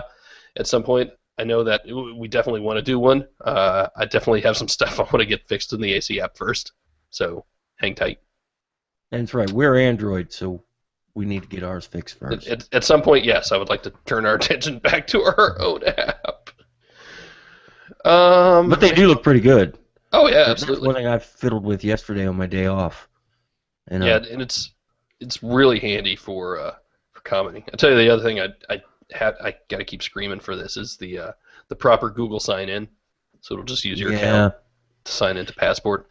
at some point. I know that we definitely want to do one. I definitely have some stuff I want to get fixed in the AC app first. So hang tight. And that's right. We're Android, so we need to get ours fixed first. At some point, yes, I would like to turn our attention back to our own app. But they do look pretty good. Oh yeah, That's absolutely. one thing I fiddled with yesterday on my day off. And, Yeah, and it's really handy for commenting. I tell you the other thing I got to keep screaming for this is the proper Google sign in. So it'll just use your account to sign into Passport.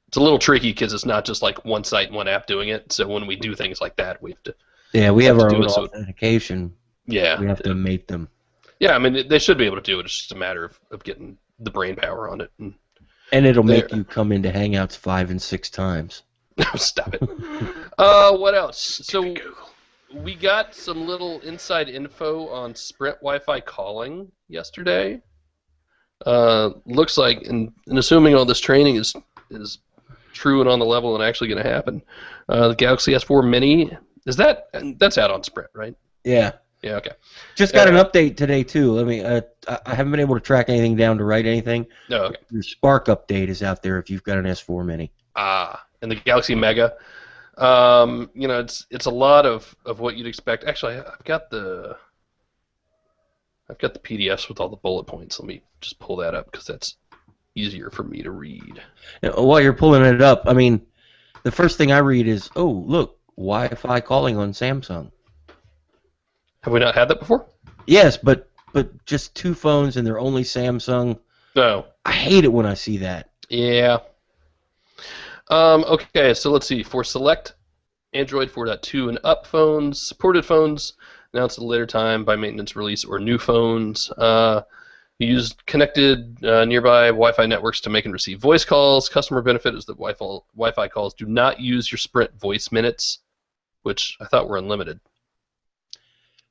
It's a little tricky because it's not just like one site and one app doing it. So when we do things like that, we have to. Yeah, we have our do own it so- authentication. Yeah. We have to mate them. Yeah, I mean they should be able to do it. It's just a matter of getting the brain power on it. And it'll make There. you come into Hangouts 5 and 6 times. Stop it. What else? So we got some little inside info on Sprint Wi-Fi calling yesterday. Looks like, and assuming all this training is true and on the level and actually going to happen, the Galaxy S4 Mini that's out on Sprint, right? Yeah. Yeah. Okay. Just got an update today, too. Let me. I haven't been able to track anything down to write anything. No. Okay. Your Spark update is out there if you've got an S4 Mini. And the Galaxy Mega. It's a lot of what you'd expect. Actually, I've got the PDFs with all the bullet points. Let me just pull that up because that's easier for me to read. While you're pulling it up, I mean, the first thing I read is, oh, look, Wi-Fi calling on Samsung. Have we not had that before? Yes, but just 2 phones and they're only Samsung. No. I hate it when I see that. Yeah. Okay, so let's see. For select Android 4.2 and up phones, supported phones announced at a later time by maintenance release or new phones. Use connected nearby Wi-Fi networks to make and receive voice calls. Customer benefit is that Wi-Fi calls do not use your Sprint voice minutes, which I thought were unlimited.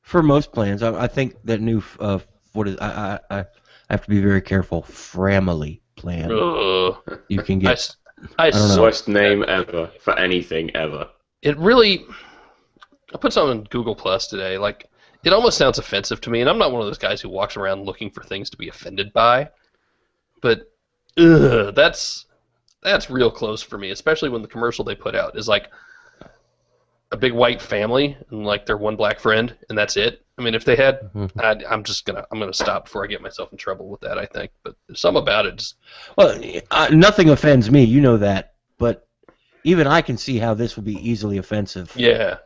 For most plans, I think that new I have to be very careful. Framily plan. Ugh. You can get. I don't know. Worst name ever for anything ever. It really. I put something on Google Plus today. Like, it almost sounds offensive to me, and I'm not one of those guys who walks around looking for things to be offended by. But, that's real close for me, especially when the commercial they put out is like a big white family and like their one black friend, and that's it. I mean, if they had, I'm gonna stop before I get myself in trouble with that. I think, but there's something about it. Well, nothing offends me, you know that, but even I can see how this would be easily offensive. Yeah.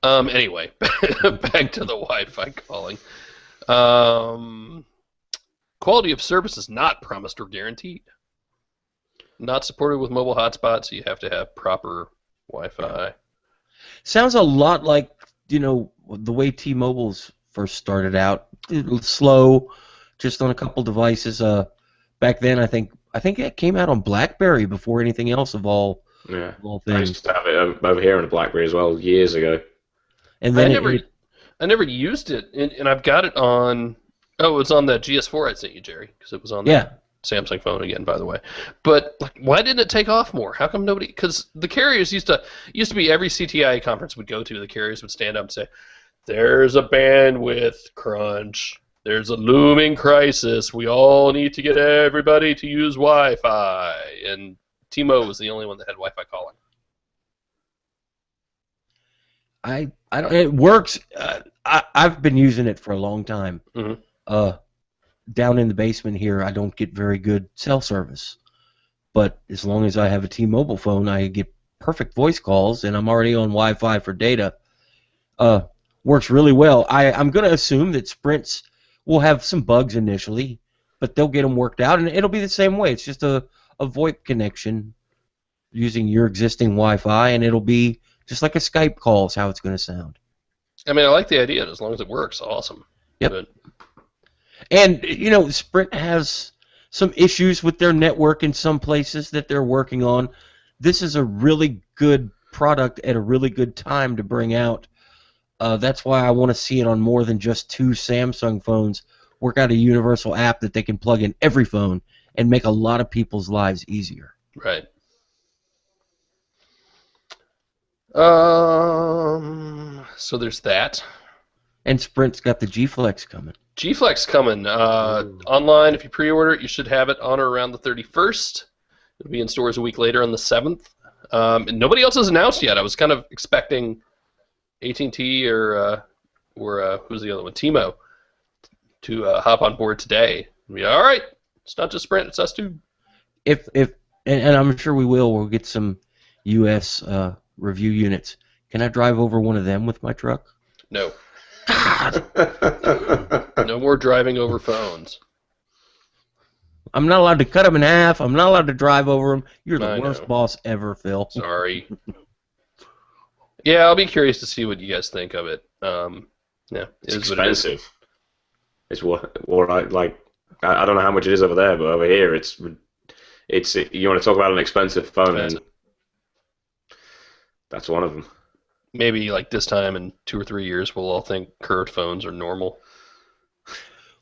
Anyway, back to the Wi-Fi calling. Quality of service is not promised or guaranteed. Not supported with mobile hotspots, so you have to have proper Wi-Fi. Sounds a lot like, the way T-Mobile's first started out. It was slow, just on a couple devices. Back then, I think it came out on BlackBerry before anything else of all Yeah. I things. used to have it over here on a BlackBerry as well years ago. And then I never used it, and I've got it on. Oh, it's on that GS4 I sent you, Jerry, because it was on yeah. that Samsung phone again, by the way. But like, why didn't it take off more? How come nobody? Because the carriers used to be every CTI conference would go to, the carriers would stand up and say, "There's a bandwidth crunch. There's a looming crisis. We all need to get everybody to use Wi-Fi." And T-Mo was the only one that had Wi-Fi calling. I don't. It works. I've been using it for a long time. Mm-hmm. Down in the basement here, I don't get very good cell service. But as long as I have a T-Mobile phone, I get perfect voice calls, and I'm already on Wi-Fi for data. Works really well. I'm going to assume that Sprint's will have some bugs initially, but they'll get them worked out, and it'll be the same way. It's just a VoIP connection using your existing Wi-Fi, and it'll be just like a Skype call is how it's going to sound. I mean, I like the idea. As long as it works, awesome. Yep. But and Sprint has some issues with their network in some places that they're working on. This is a really good product at a really good time to bring out. That's why I want to see it on more than just 2 Samsung phones. Work out a universal app that they can plug in every phone and make a lot of people's lives easier. Right. So there's that. And Sprint's got the G-Flex coming. G-Flex coming. Online, if you pre-order it, you should have it on or around the 31st. It'll be in stores a week later on the 7th. And nobody else has announced yet. I was kind of expecting AT&T or who's the other one? T-Mo to hop on board today. And be all right. It's not just Sprint, it's us too. And I'm sure we will. We'll get some U.S. Review units. Can I drive over one of them with my truck? No. No more driving over phones. I'm not allowed to cut them in half. I'm not allowed to drive over them. You're the I worst know. boss ever, Phil. Sorry. Yeah, I'll be curious to see what you guys think of it. Yeah, It's is what it is. expensive. It's what I don't know how much it is over there, but over here it's you want to talk about an expensive phone, and that's one of them. Maybe like this time in 2 or 3 years, we'll all think curved phones are normal.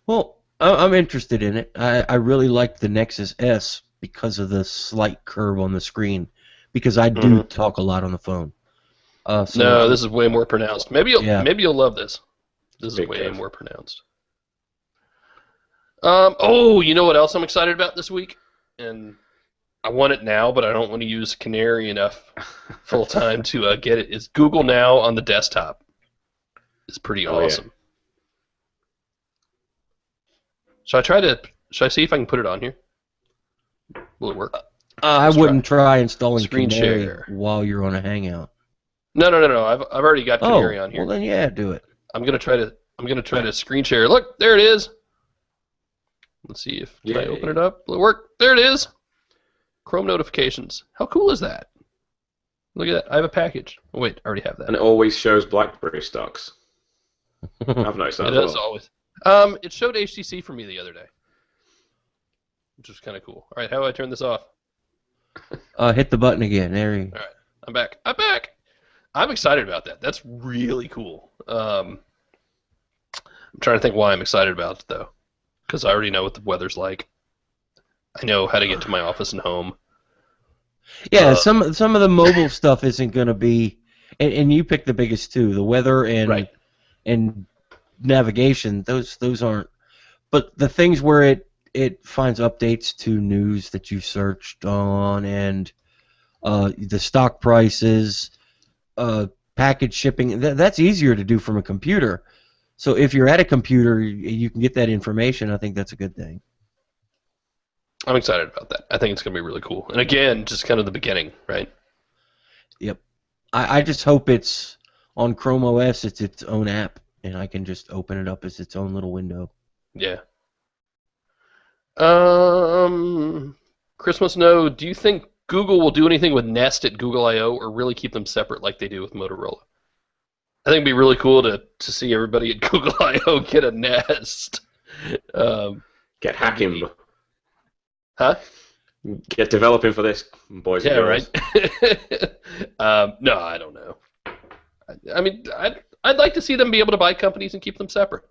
Well, I'm interested in it. I really like the Nexus S because of the slight curve on the screen, because I do talk a lot on the phone. No, this is way more pronounced. Maybe you'll love this. This is Big way curve. more pronounced. You know what else I'm excited about this week? And I want it now, but I don't want to use Canary enough full time to get it. Is Google Now on the desktop? It's pretty awesome. Yeah. Should I see if I can put it on here? Will it work? I wouldn't try installing Screen Canary share. while you're on a Hangout. No. I've already got Canary on here. Well then, yeah, do it. I'm gonna try to screen share. Look, there it is. Let's see if can I open it up. Will it work? There it is. Chrome notifications. How cool is that? Look at that. I have a package. Oh, wait, I already have that. And it always shows BlackBerry stocks. I've noticed that It as does well. always. It showed HTC for me the other day, which was kind of cool. All right, how do I turn this off? Hit the button again. There you. All right, I'm back. I'm excited about that. That's really cool. I'm trying to think why I'm excited about it though, because I already know what the weather's like. I know how to get to my office and home. Yeah, some of the mobile stuff isn't going to be, and you picked the biggest two, the weather and navigation. Those aren't, but the things where it finds updates to news that you searched on, and the stock prices, package shipping. That's easier to do from a computer. So if you're at a computer, you can get that information. I think that's a good thing. I'm excited about that. I think it's going to be really cool. And again, just kind of the beginning, right? Yep. I just hope it's on Chrome OS. It's its own app, and I can just open it up as its own little window. Yeah. Chris wants to know, do you think Google will do anything with Nest at Google I/O or really keep them separate like they do with Motorola? I think it'd be really cool to see everybody at Google I/O get a Nest. Get hacking. Huh? Get developing for this, boys and girls. Right. No, I don't know. I mean, I'd like to see them be able to buy companies and keep them separate.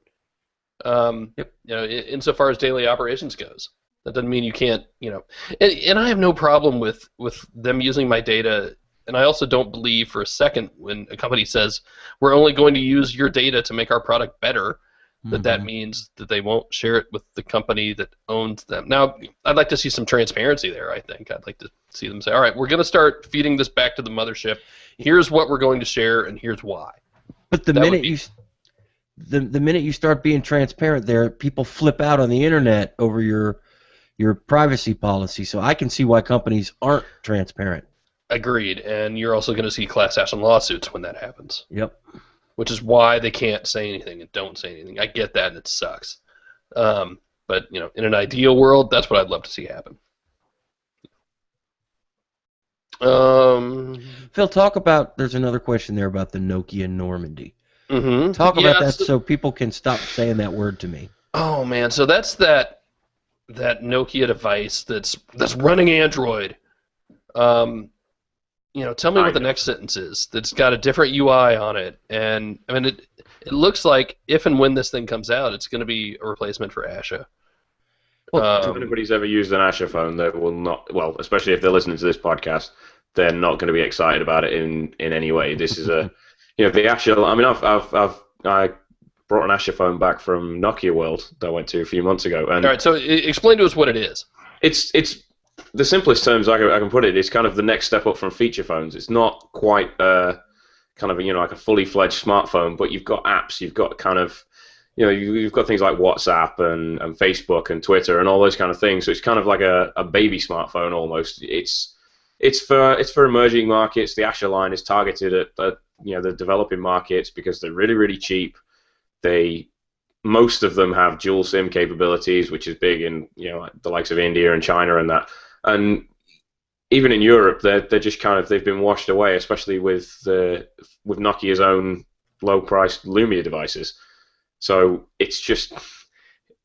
Yep. You know, insofar as daily operations goes, that doesn't mean you can't. You know, and I have no problem with them using my data. And I also don't believe for a second when a company says we're only going to use your data to make our product better, that means that they won't share it with the company that owns them. Now, I'd like to see some transparency there, I think. I'd like to see them say, all right, we're going to start feeding this back to the mothership. Here's what we're going to share, and here's why. But the minute you start being transparent there, people flip out on the internet over your privacy policy. So I can see why companies aren't transparent. Agreed, and you're also going to see class action lawsuits when that happens. Yep. Which is why they can't say anything and don't say anything. I get that, and it sucks. But you know, in an ideal world, that's what I'd love to see happen. Phil, talk about. There's another question there about the Nokia Normandy. Mm-hmm. Talk about that so people can stop saying that word to me. Oh man, so that's that Nokia device that's running Android. You know, tell me what the next sentence is. That's got a different UI on it, and I mean, it looks like if and when this thing comes out, it's going to be a replacement for Asha. If anybody's ever used an Asha phone, they will not. Well, especially if they're listening to this podcast, they're not going to be excited about it in any way. This is a, you know, the Asha. I mean, I brought an Asha phone back from Nokia World that I went to a few months ago. And all right, so explain to us what it is. It's the simplest terms I can put it. It's kind of the next step up from feature phones. It's not quite kind of, you know, like a fully fledged smartphone, but you've got apps. You've got kind of, you know, you've got things like WhatsApp and Facebook and Twitter and all those kind of things. So it's kind of like a baby smartphone almost. It's for emerging markets. The Asha line is targeted at you know, the developing markets because they're really, really cheap. Most of them have dual SIM capabilities, which is big in, you know, the likes of India and China and that. And even in Europe, they're just kind of, they've been washed away, especially with Nokia's own low-priced Lumia devices. So it's just,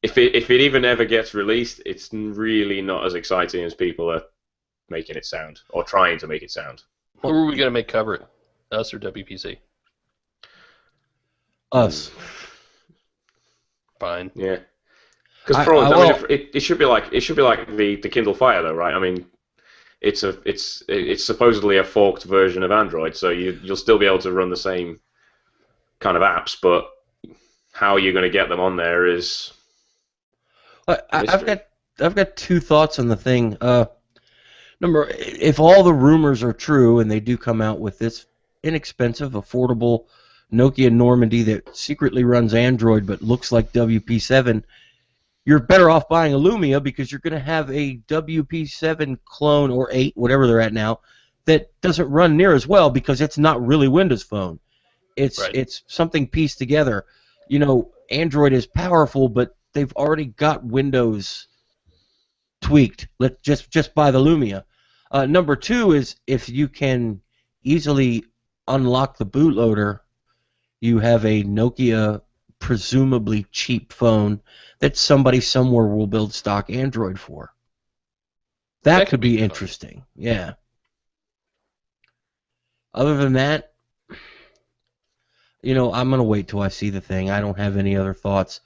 if it even ever gets released, it's really not as exciting as people are making it sound or trying to make it sound. Who are we going to make cover it? Us or WPC? Us. Fine. Yeah. Because it should be like the Kindle Fire, though, right? I mean, it's supposedly a forked version of Android, so you'll still be able to run the same kind of apps, but how you're going to get them on there is. I've got two thoughts on the thing. If all the rumors are true and they do come out with this inexpensive, affordable Nokia Normandy that secretly runs Android but looks like WP7, you're better off buying a Lumia because you're going to have a WP7 clone or 8, whatever they're at now, that doesn't run near as well because it's not really Windows Phone. It's something pieced together. You know, Android is powerful, but they've already got Windows tweaked. Let's just buy the Lumia. Number two is if you can easily unlock the bootloader, you have a Nokia presumably cheap phone that somebody somewhere will build stock Android for. That could be interesting. Yeah. Other than that, you know, I'm going to wait till I see the thing. I don't have any other thoughts.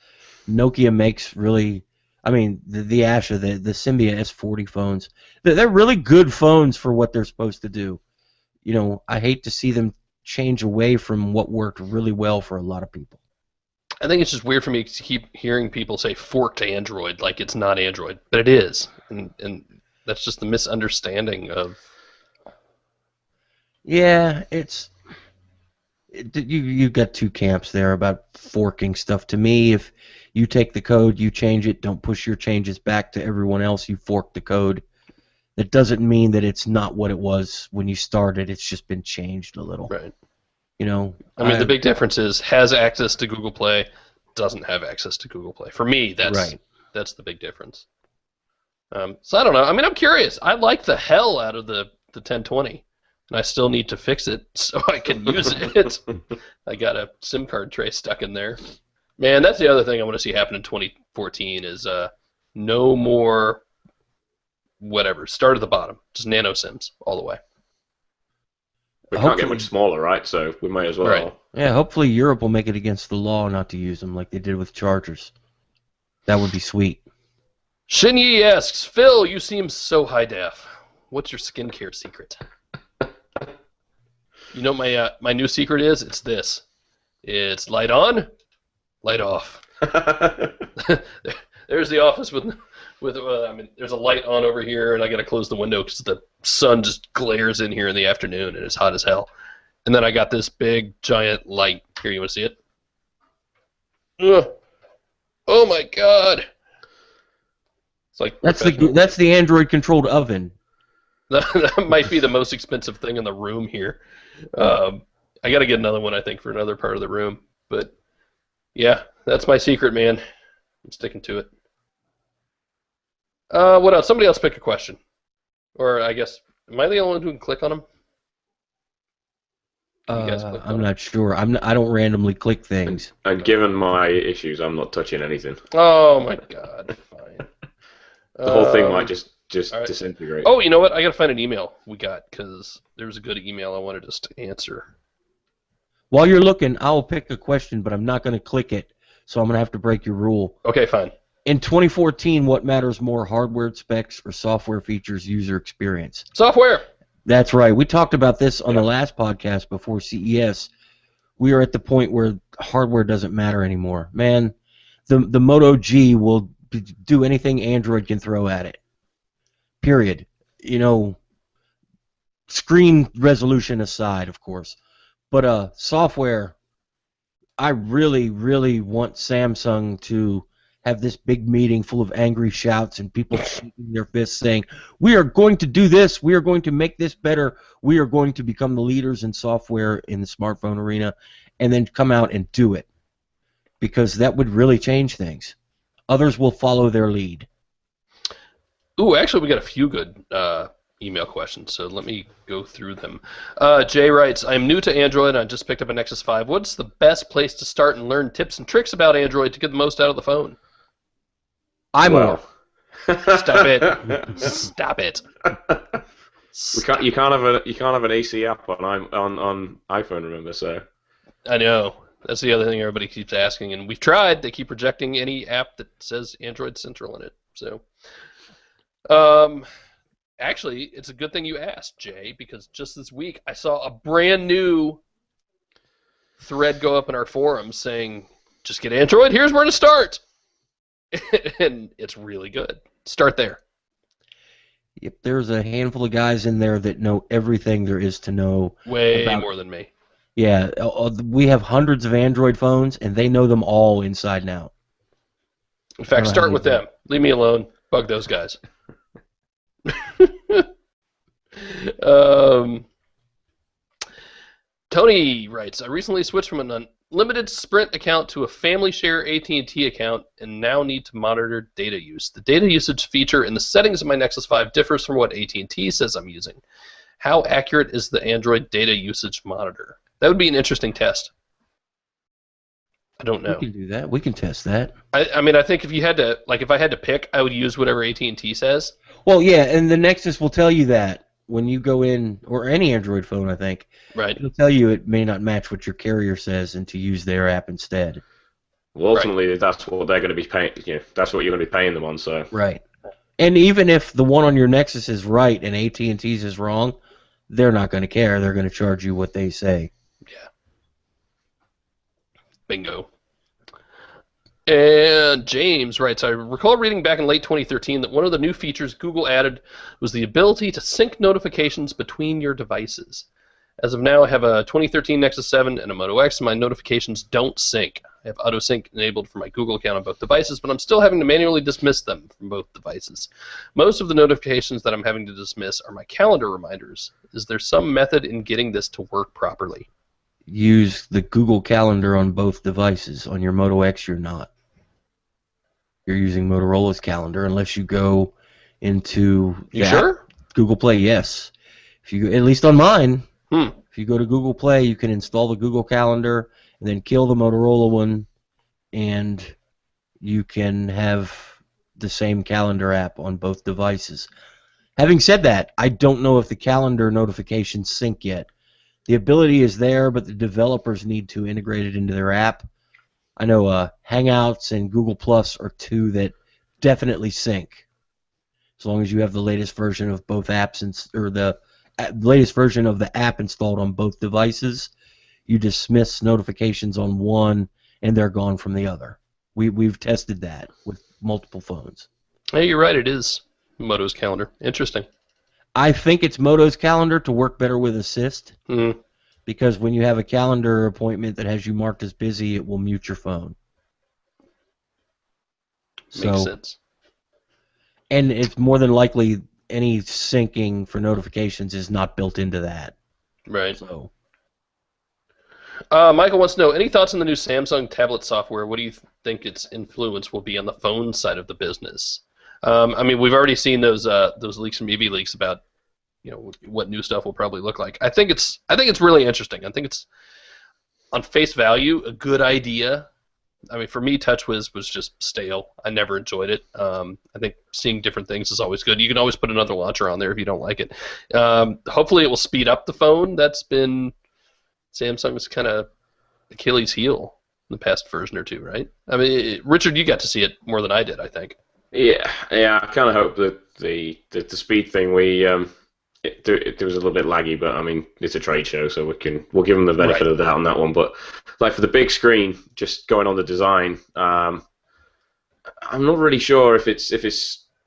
Nokia makes really, I mean, the Asha, the Symbian S40 phones, they're really good phones for what they're supposed to do. You know, I hate to see them change away from what worked really well for a lot of people. I think it's just weird for me to keep hearing people say forked Android like it's not Android, but it is, and that's just the misunderstanding of. Yeah, you've got two camps there about forking stuff. To me, if you take the code, you change it, don't push your changes back to everyone else, you fork the code. That doesn't mean that it's not what it was when you started. It's just been changed a little. Right. You know, I mean, the big difference is has access to Google Play, doesn't have access to Google Play. For me, that's the big difference. So I don't know. I mean, I'm curious. I like the hell out of the 1020, and I still need to fix it so I can use it. I got a SIM card tray stuck in there. Man, that's the other thing I want to see happen in 2014 is no more whatever. Start at the bottom. Just nano SIMs all the way. We can't get much smaller, right? So we might as well. Right. Yeah, hopefully Europe will make it against the law not to use them like they did with chargers. That would be sweet. Shinyi asks, Phil, you seem so high def. What's your skincare secret? You know what my new secret is? It's this. It's light on, light off. There's the office with I mean, there's a light on over here, and I got to close the window because the sun just glares in here in the afternoon, and it's hot as hell. And then I got this big, giant light. Here, you want to see it? Ugh. Oh, my God. It's like That's the Android-controlled oven. That might be the most expensive thing in the room here. I got to get another one, I think, for another part of the room. But, yeah, that's my secret, man. I'm sticking to it. What else? Somebody else pick a question. Or, I guess, am I the only one who can click on them? I'm not sure. I don't randomly click things. And given my issues, I'm not touching anything. Oh, my God. Fine. The whole thing might just right. disintegrate. Oh, you know what? I got to find an email we got because there was a good email I wanted us to answer. While you're looking, I'll pick a question, but I'm not going to click it, so I'm going to have to break your rule. Okay, fine. In 2014, what matters more, hardware specs or software features, user experience? Software. That's right. We talked about this on the last podcast before CES. We are at the point where hardware doesn't matter anymore. Man, the Moto G will do anything Android can throw at it. Period. You know, screen resolution aside, of course. But software, I really, really want Samsung to have this big meeting full of angry shouts and people shaking their fists saying, we are going to do this, we are going to make this better, we are going to become the leaders in software in the smartphone arena, and then come out and do it. Because that would really change things. Others will follow their lead. Ooh, actually, we got a few good email questions, so let me go through them. Jay writes, I'm new to Android and I just picked up a Nexus 5. What's the best place to start and learn tips and tricks about Android to get the most out of the phone? iMore. Stop it. Stop it. You can't have an AC app on iPhone, remember? So I know. That's the other thing everybody keeps asking, and we've tried. They keep rejecting any app that says Android Central in it. So, actually, it's a good thing you asked, Jay, because just this week I saw a brand new thread go up in our forums saying, "Just get Android. Here's where to start," and it's really good. Start there. Yep, there's a handful of guys in there that know everything there is to know. Way more than me. Yeah, we have hundreds of Android phones, and they know them all inside and out. In fact, start with them. Leave me alone. Bug those guys. Tony writes, I recently switched from an unlimited Sprint account to a family share AT&T account and now need to monitor data use. The data usage feature in the settings of my Nexus 5 differs from what AT&T says I'm using. How accurate is the Android data usage monitor? That would be an interesting test. I don't know. We can do that. We can test that. I mean, I think if you had to, like, if I had to pick, I would use whatever AT&T says. Well, yeah, and the Nexus will tell you that when you go in, or any Android phone, I think. Right. It'll tell you it may not match what your carrier says, and to use their app instead. Well, ultimately, that's what they're going to be paying. You know, that's what you're going to be paying them on. So. Right. And even if the one on your Nexus is right and AT&T's is wrong, they're not going to care. They're going to charge you what they say. Yeah. Bingo. And James writes, I recall reading back in late 2013 that one of the new features Google added was the ability to sync notifications between your devices. As of now, I have a 2013 Nexus 7 and a Moto X, and my notifications don't sync. I have auto-sync enabled for my Google account on both devices, but I'm still having to manually dismiss them from both devices. Most of the notifications that I'm having to dismiss are my calendar reminders. Is there some method in getting this to work properly? Use the Google Calendar on both devices. On your Moto X, you're not. You're using Motorola's calendar unless you go into You sure? Google Play. Yes, if you at least on mine. Hmm. If you go to Google Play, you can install the Google Calendar and then kill the Motorola one, and you can have the same calendar app on both devices. Having said that, I don't know if the calendar notifications sync yet. The ability is there, but the developers need to integrate it into their app. I know Hangouts and Google Plus are two that definitely sync, as long as you have the latest version of both apps or the latest version of the app installed on both devices. You dismiss notifications on one, and they're gone from the other. We've tested that with multiple phones. Hey, you're right. It is Moto's calendar. Interesting. I think it's Moto's calendar to work better with Assist, Mm-hmm. because when you have a calendar appointment that has you marked as busy, it will mute your phone. Makes sense. And it's more than likely any syncing for notifications is not built into that. Right. So Michael wants to know, any thoughts on the new Samsung tablet software? What do you think its influence will be on the phone side of the business? I mean, we've already seen those leaks from EV Leaks about, you know, what new stuff will probably look like. I think it's really interesting. I think it's, on face value, a good idea. I mean, for me, TouchWiz was just stale. I never enjoyed it. I think seeing different things is always good. You can always put another launcher on there if you don't like it. Hopefully, it will speed up the phone. That's been Samsung's kind of Achilles heel in the past version or two, right? I mean, Richard, you got to see it more than I did, I think. Yeah. I kind of hope that the speed thing it was a little bit laggy, but I mean it's a trade show, so we'll give them the benefit of the doubt on that one. But like for the big screen, just going on the design, I'm not really sure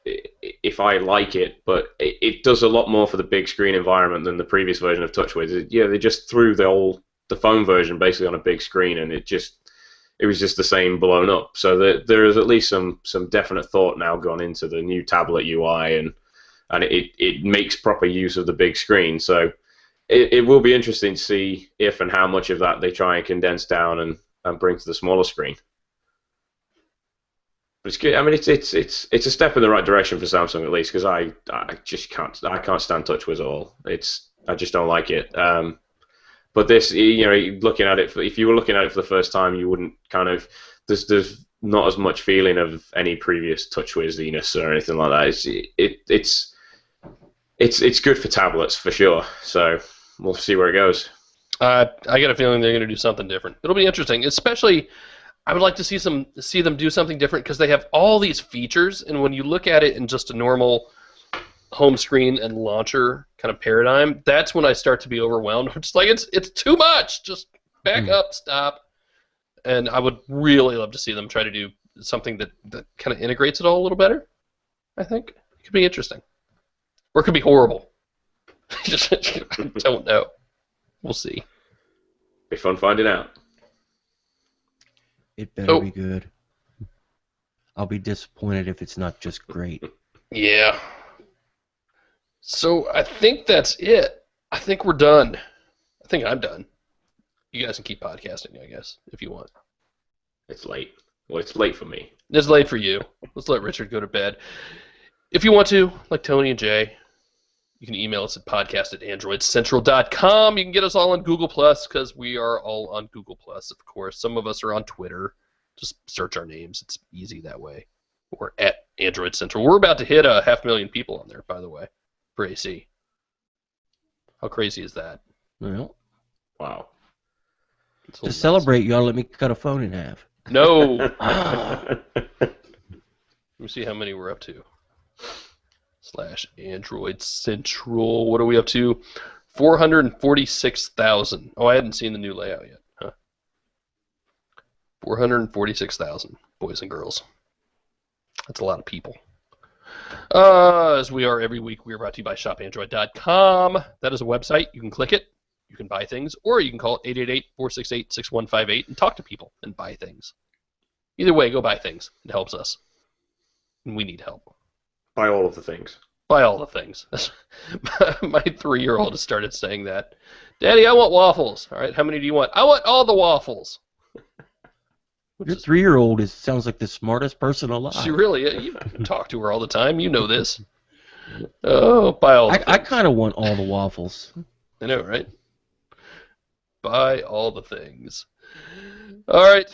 if I like it, but it does a lot more for the big screen environment than the previous version of TouchWiz. They just threw the phone version basically on a big screen, and it was just the same blown up. So there is at least some definite thought now gone into the new tablet UI, and it makes proper use of the big screen. So it will be interesting to see if and how much of that they try and condense down and bring to the smaller screen. But it's good. I mean, it's a step in the right direction for Samsung, at least, because I just can't stand TouchWiz at all. I just don't like it. But this, looking at it, if you were looking at it for the first time, you wouldn't kind of there's not as much feeling of any previous TouchWiz-iness or anything like that. It's good for tablets for sure. So we'll see where it goes. I got a feeling they're going to do something different. It'll be interesting, especially. I would like to see them do something different, because they have all these features, and when you look at it in just a normal home screen and launcher kind of paradigm, that's when I start to be overwhelmed. I'm just like, it's too much. Just back up, stop. And I would really love to see them try to do something that kind of integrates it all a little better. I think it could be interesting, or it could be horrible. I don't know. We'll see. Be fun finding out. it better be good. I'll be disappointed if it's not just great. Yeah. So I think that's it. I think we're done. I think I'm done. You guys can keep podcasting, I guess, if you want. It's late. Well, it's late for me. It's late for you. Let's let Richard go to bed. If you want to, like Tony and Jay, you can email us at podcast@androidcentral.com. You can get us all on Google+, because we are all on Google+, of course. Some of us are on Twitter. Just search our names. It's easy that way. We're at Android Central. We're about to hit 500,000 people on there, by the way, for AC. How crazy is that? Well, wow. To celebrate, you ought to let me cut a phone in half. No. Let me see how many we're up to. /Android Central. What are we up to? 446,000. Oh, I hadn't seen the new layout yet. Huh? 446,000 boys and girls. That's a lot of people. As we are every week, we are brought to you by shopandroid.com. That is a website. You can click it. You can buy things, or you can call it 888-468-6158 and talk to people and buy things. Either way, go buy things. It helps us. And we need help. Buy all of the things. Buy all the things. My 3-year-old has started saying that. Daddy, I want waffles. All right, how many do you want? I want all the waffles. Your 3-year-old sounds like the smartest person alive. She really is. You talk to her all the time. You know this. Oh, buy all. I kind of want all the waffles. I know, right? Buy all the things. All right,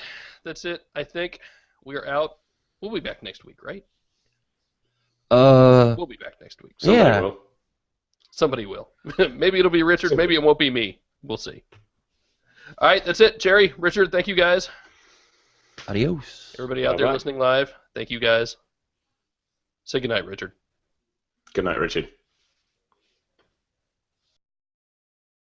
that's it. I think we're out. We'll be back next week, right? We'll be back next week. Somebody Yeah. will. Somebody will. Maybe it'll be Richard. Maybe it won't be me. We'll see. All right, that's it. Jerry, Richard, thank you guys. Adios. Everybody out there Bye-bye. listening live, thank you guys. Say goodnight, Richard. Good night, Richard.